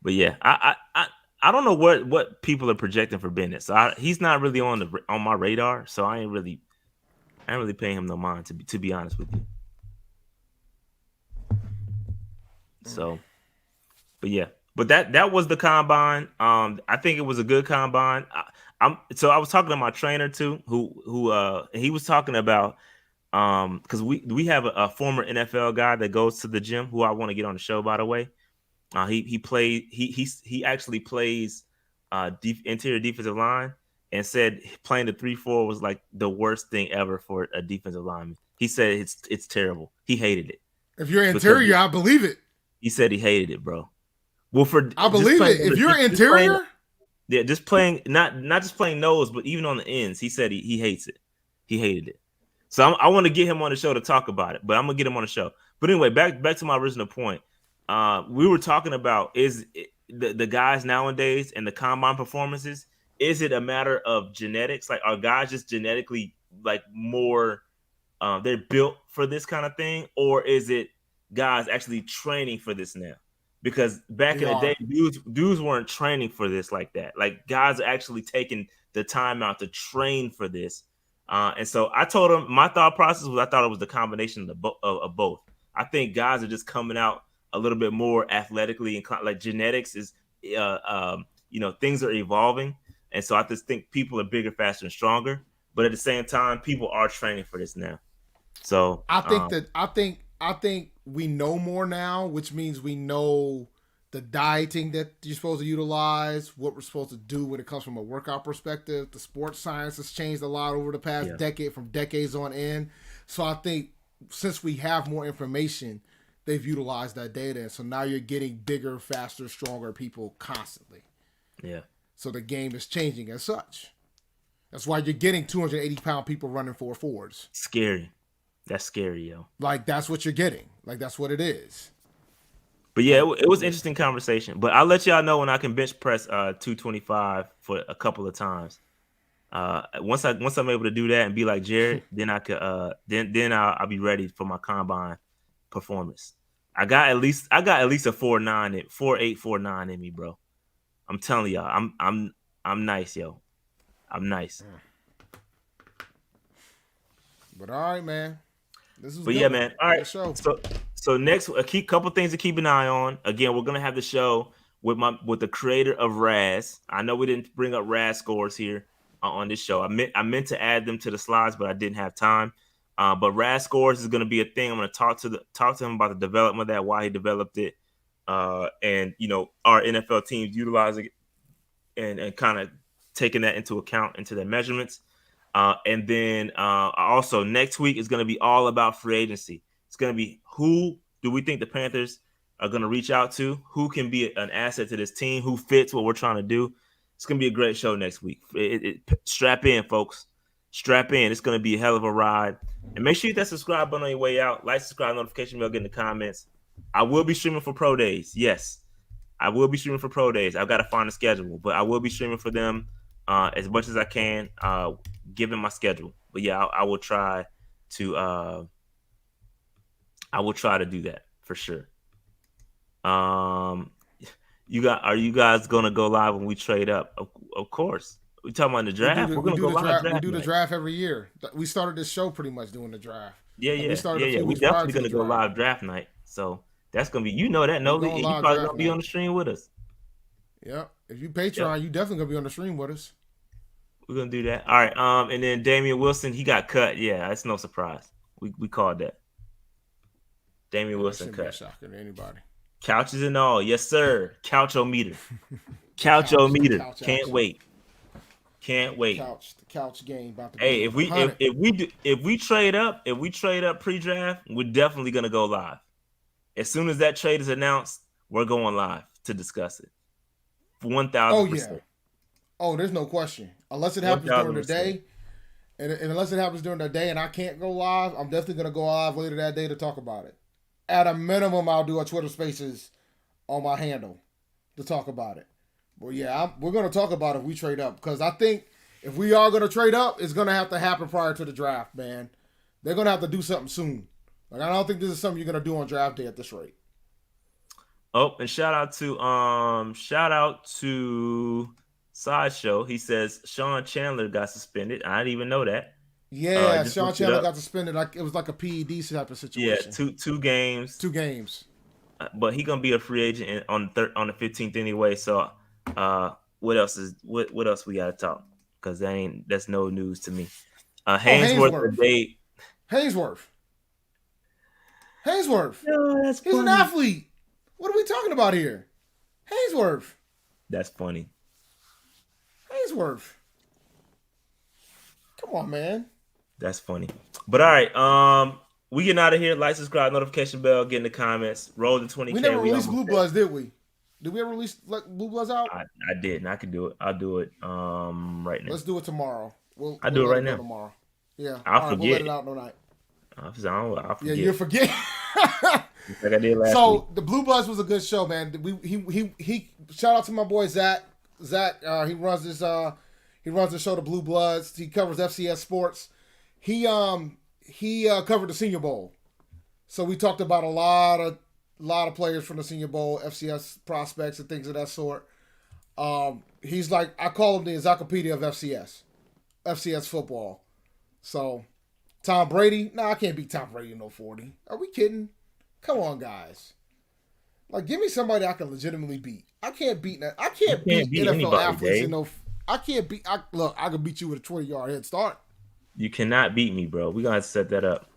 But yeah, I don't know what people are projecting for Bennett. So he's not really on my radar. So I ain't really paying him no mind to be honest with you. So, but yeah, but that was the combine. I think it was a good combine. I was talking to my trainer too, who he was talking about because we have a former NFL guy that goes to the gym who I want to get on the show, by the way. He actually plays interior defensive line, and said playing the 3-4 was like the worst thing ever for a defensive lineman. He said it's terrible. He hated it If you're because interior, I believe it. he said he hated it, bro. Well, for I just believe playing it. on If the you're just playing, interior, yeah, just playing not just playing nose, but even on the ends, he said he hates it. He hated it. So I want to get him on the show to talk about it, but I'm gonna get him on the show. But anyway, back to my original point. We were talking about the guys nowadays and the combine performances. Is it a matter of genetics? Like, are guys just genetically like more? They're built for this kind of thing, or is it guys actually training for this now? Because back they in the day, are. dudes weren't training for this like that. Like guys are actually taking the time out to train for this. And so I told him my thought process was I thought it was the combination of both. I think guys are just coming out a little bit more athletically and like genetics is, things are evolving, and so I just think people are bigger, faster, and stronger. But at the same time, people are training for this now. So I think we know more now, which means we know the dieting that you're supposed to utilize, what we're supposed to do when it comes from a workout perspective. The sports science has changed a lot over the past yeah, decade, from decades on end. So I think since we have more information, they've utilized that data, and so now you're getting bigger, faster, stronger people constantly. yeah, So the game is changing as such. That's why you're getting 280-pound people running 4.4s. scary. That's scary, yo. Like, that's what you're getting. Like, that's what it is. But yeah, it was interesting conversation. But I'll let y'all know when I can bench press 225 for a couple of times. Once I'm able to do that and be like Jared, then I could then I'll be ready for my combine performance. I got at least a 4.9, 4.8, 4.9 in me, bro. I'm telling y'all, I'm nice, yo. I'm nice. But all right, man. This is But good yeah, one. man. All right. Good show. So next, a couple things to keep an eye on. Again, we're gonna have the show with the creator of Raz. I know we didn't bring up Raz scores here on this show. I meant to add them to the slides, but I didn't have time. But Raz scores is gonna be a thing. I'm gonna talk to him about the development of that, why he developed it, and our NFL teams utilizing it and kind of taking that into account into their measurements. And then also next week is going to be all about free agency. It's going to be who do we think the Panthers are going to reach out to? Who can be an asset to this team? Who fits what we're trying to do? It's going to be a great show next week. Strap in, folks. Strap in. It's going to be a hell of a ride. And make sure you hit that subscribe button on your way out. Like, subscribe, notification bell, get in the comments. I will be streaming for pro days. Yes, I will be streaming for pro days. I've got to find a schedule, but I will be streaming for them. as much as I can, given my schedule. But yeah, I will try to. I will try to do that for sure. Um, are you guys gonna go live when we trade up? Of course. We talking about the draft. We're We gonna do go the live draft. We draft do the night. draft every year. We started this show pretty much doing the draft. Yeah, Like we yeah, started yeah, a yeah. few We weeks prior definitely to the gonna go draft. live draft night. So that's gonna be that, We Novi, going and you live probably draft gonna be on night. the stream with us. Yep. If you Yep, Patreon, you definitely gonna be on the stream with us. we're gonna do that. All right. And then Damian Wilson, he got cut. Yeah, that's no surprise. We called that. Damian Yeah, that Wilson shouldn't be a cut. shocker to anybody. Couches and all, yes sir. Couch-o-meter. The Couch-o-meter. couch Can't action. wait. Can't wait. The couch game about to Hey, be if we if, hunted. if we trade up, pre-draft, we're definitely gonna go live. As soon as that trade is announced, we're going live to discuss it. Oh yeah. 1,000%. Oh, there's no question. Unless it happens during the 1,000%. day, and unless it happens during the day, and I can't go live, I'm definitely gonna go live later that day to talk about it. At a minimum, I'll do a Twitter Spaces on my handle to talk about it. But yeah, we're gonna talk about it if we trade up because I think if we are gonna trade up, it's gonna have to happen prior to the draft, man. They're gonna have to do something soon. Like I don't think this is something you're gonna do on draft day at this rate. Oh, and shout out to Sideshow. He says Sean Chandler got suspended. I didn't even know that. Yeah, Just Sean looked it Chandler up. got suspended like it was like a PED type of Yeah, situation. two games. 2 games. But he gonna be a free agent on the 15th anyway. So, what else we gotta talk? Because that's no news to me. Oh, Hainsworth Hainsworth. today. Hainsworth. Hainsworth. No, that's He's an funny. athlete. What are we talking about here? Hainsworth. That's funny. Hainsworth. Come on, man. That's funny. But all right, we getting out of here. Like, subscribe, notification bell, get in the comments. Roll the 20K. We never We released almost Blue there. Bloods, did we? Did we ever release Blue Bloods out? I did, and I can do it. I'll do it right now. Let's do it tomorrow. I'll do it let right go now. tomorrow. Yeah. I'll All right, we'll let forget. it out tonight. I'll forget. Yeah, you'll forget. Like I did last week. So the Blue Bloods was a good show, man. He shout out to my boy Zach. Zach, he runs the show, The Blue Bloods. He covers FCS sports. He covered the Senior Bowl, so we talked about a lot of players from the Senior Bowl, FCS prospects and things of that sort. He's like, I call him the encyclopedia of FCS football. So Tom Brady, I can't beat Tom Brady in 40. Are we kidding? Come on, guys. Like, give me somebody I can legitimately beat. I can't beat beat NFL anybody, athletes Dave. in no. I can't beat. I can beat you with a 20-yard head start. You cannot beat me, bro. We're gonna have to set that up.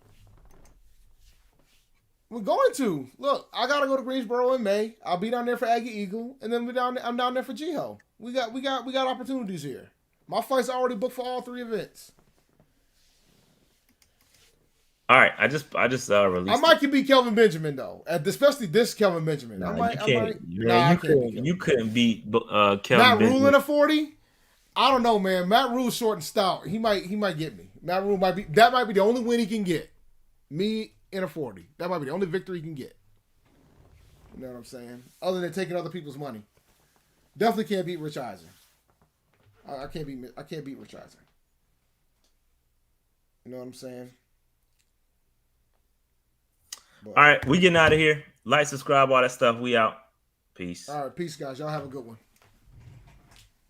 We're going to look. I gotta go to Greensboro in May. I'll be down there for Aggie Eagle, and then I'm down there for Geo. We got opportunities here. My flight's already booked for all 3 events. All right, I just released. I might can beat Kelvin Benjamin though, especially this Kelvin Benjamin. Nah, you can't. I You can't. you couldn't beat Kelvin Matt Rule Benjamin. in a 40. I don't know, man. Matt Rule's short and stout. He might get me. Matt Rule might be the only win he can get. Me in a 40. That might be the only victory he can get. You know what I'm saying? Other than taking other people's money. Definitely can't beat Rich Eisen. I can't beat Rich Eisen. You know what I'm saying? But, All right, we getting out of here. Like, subscribe, all that stuff. We out. Peace. all right, peace, guys. Y'all have a good one.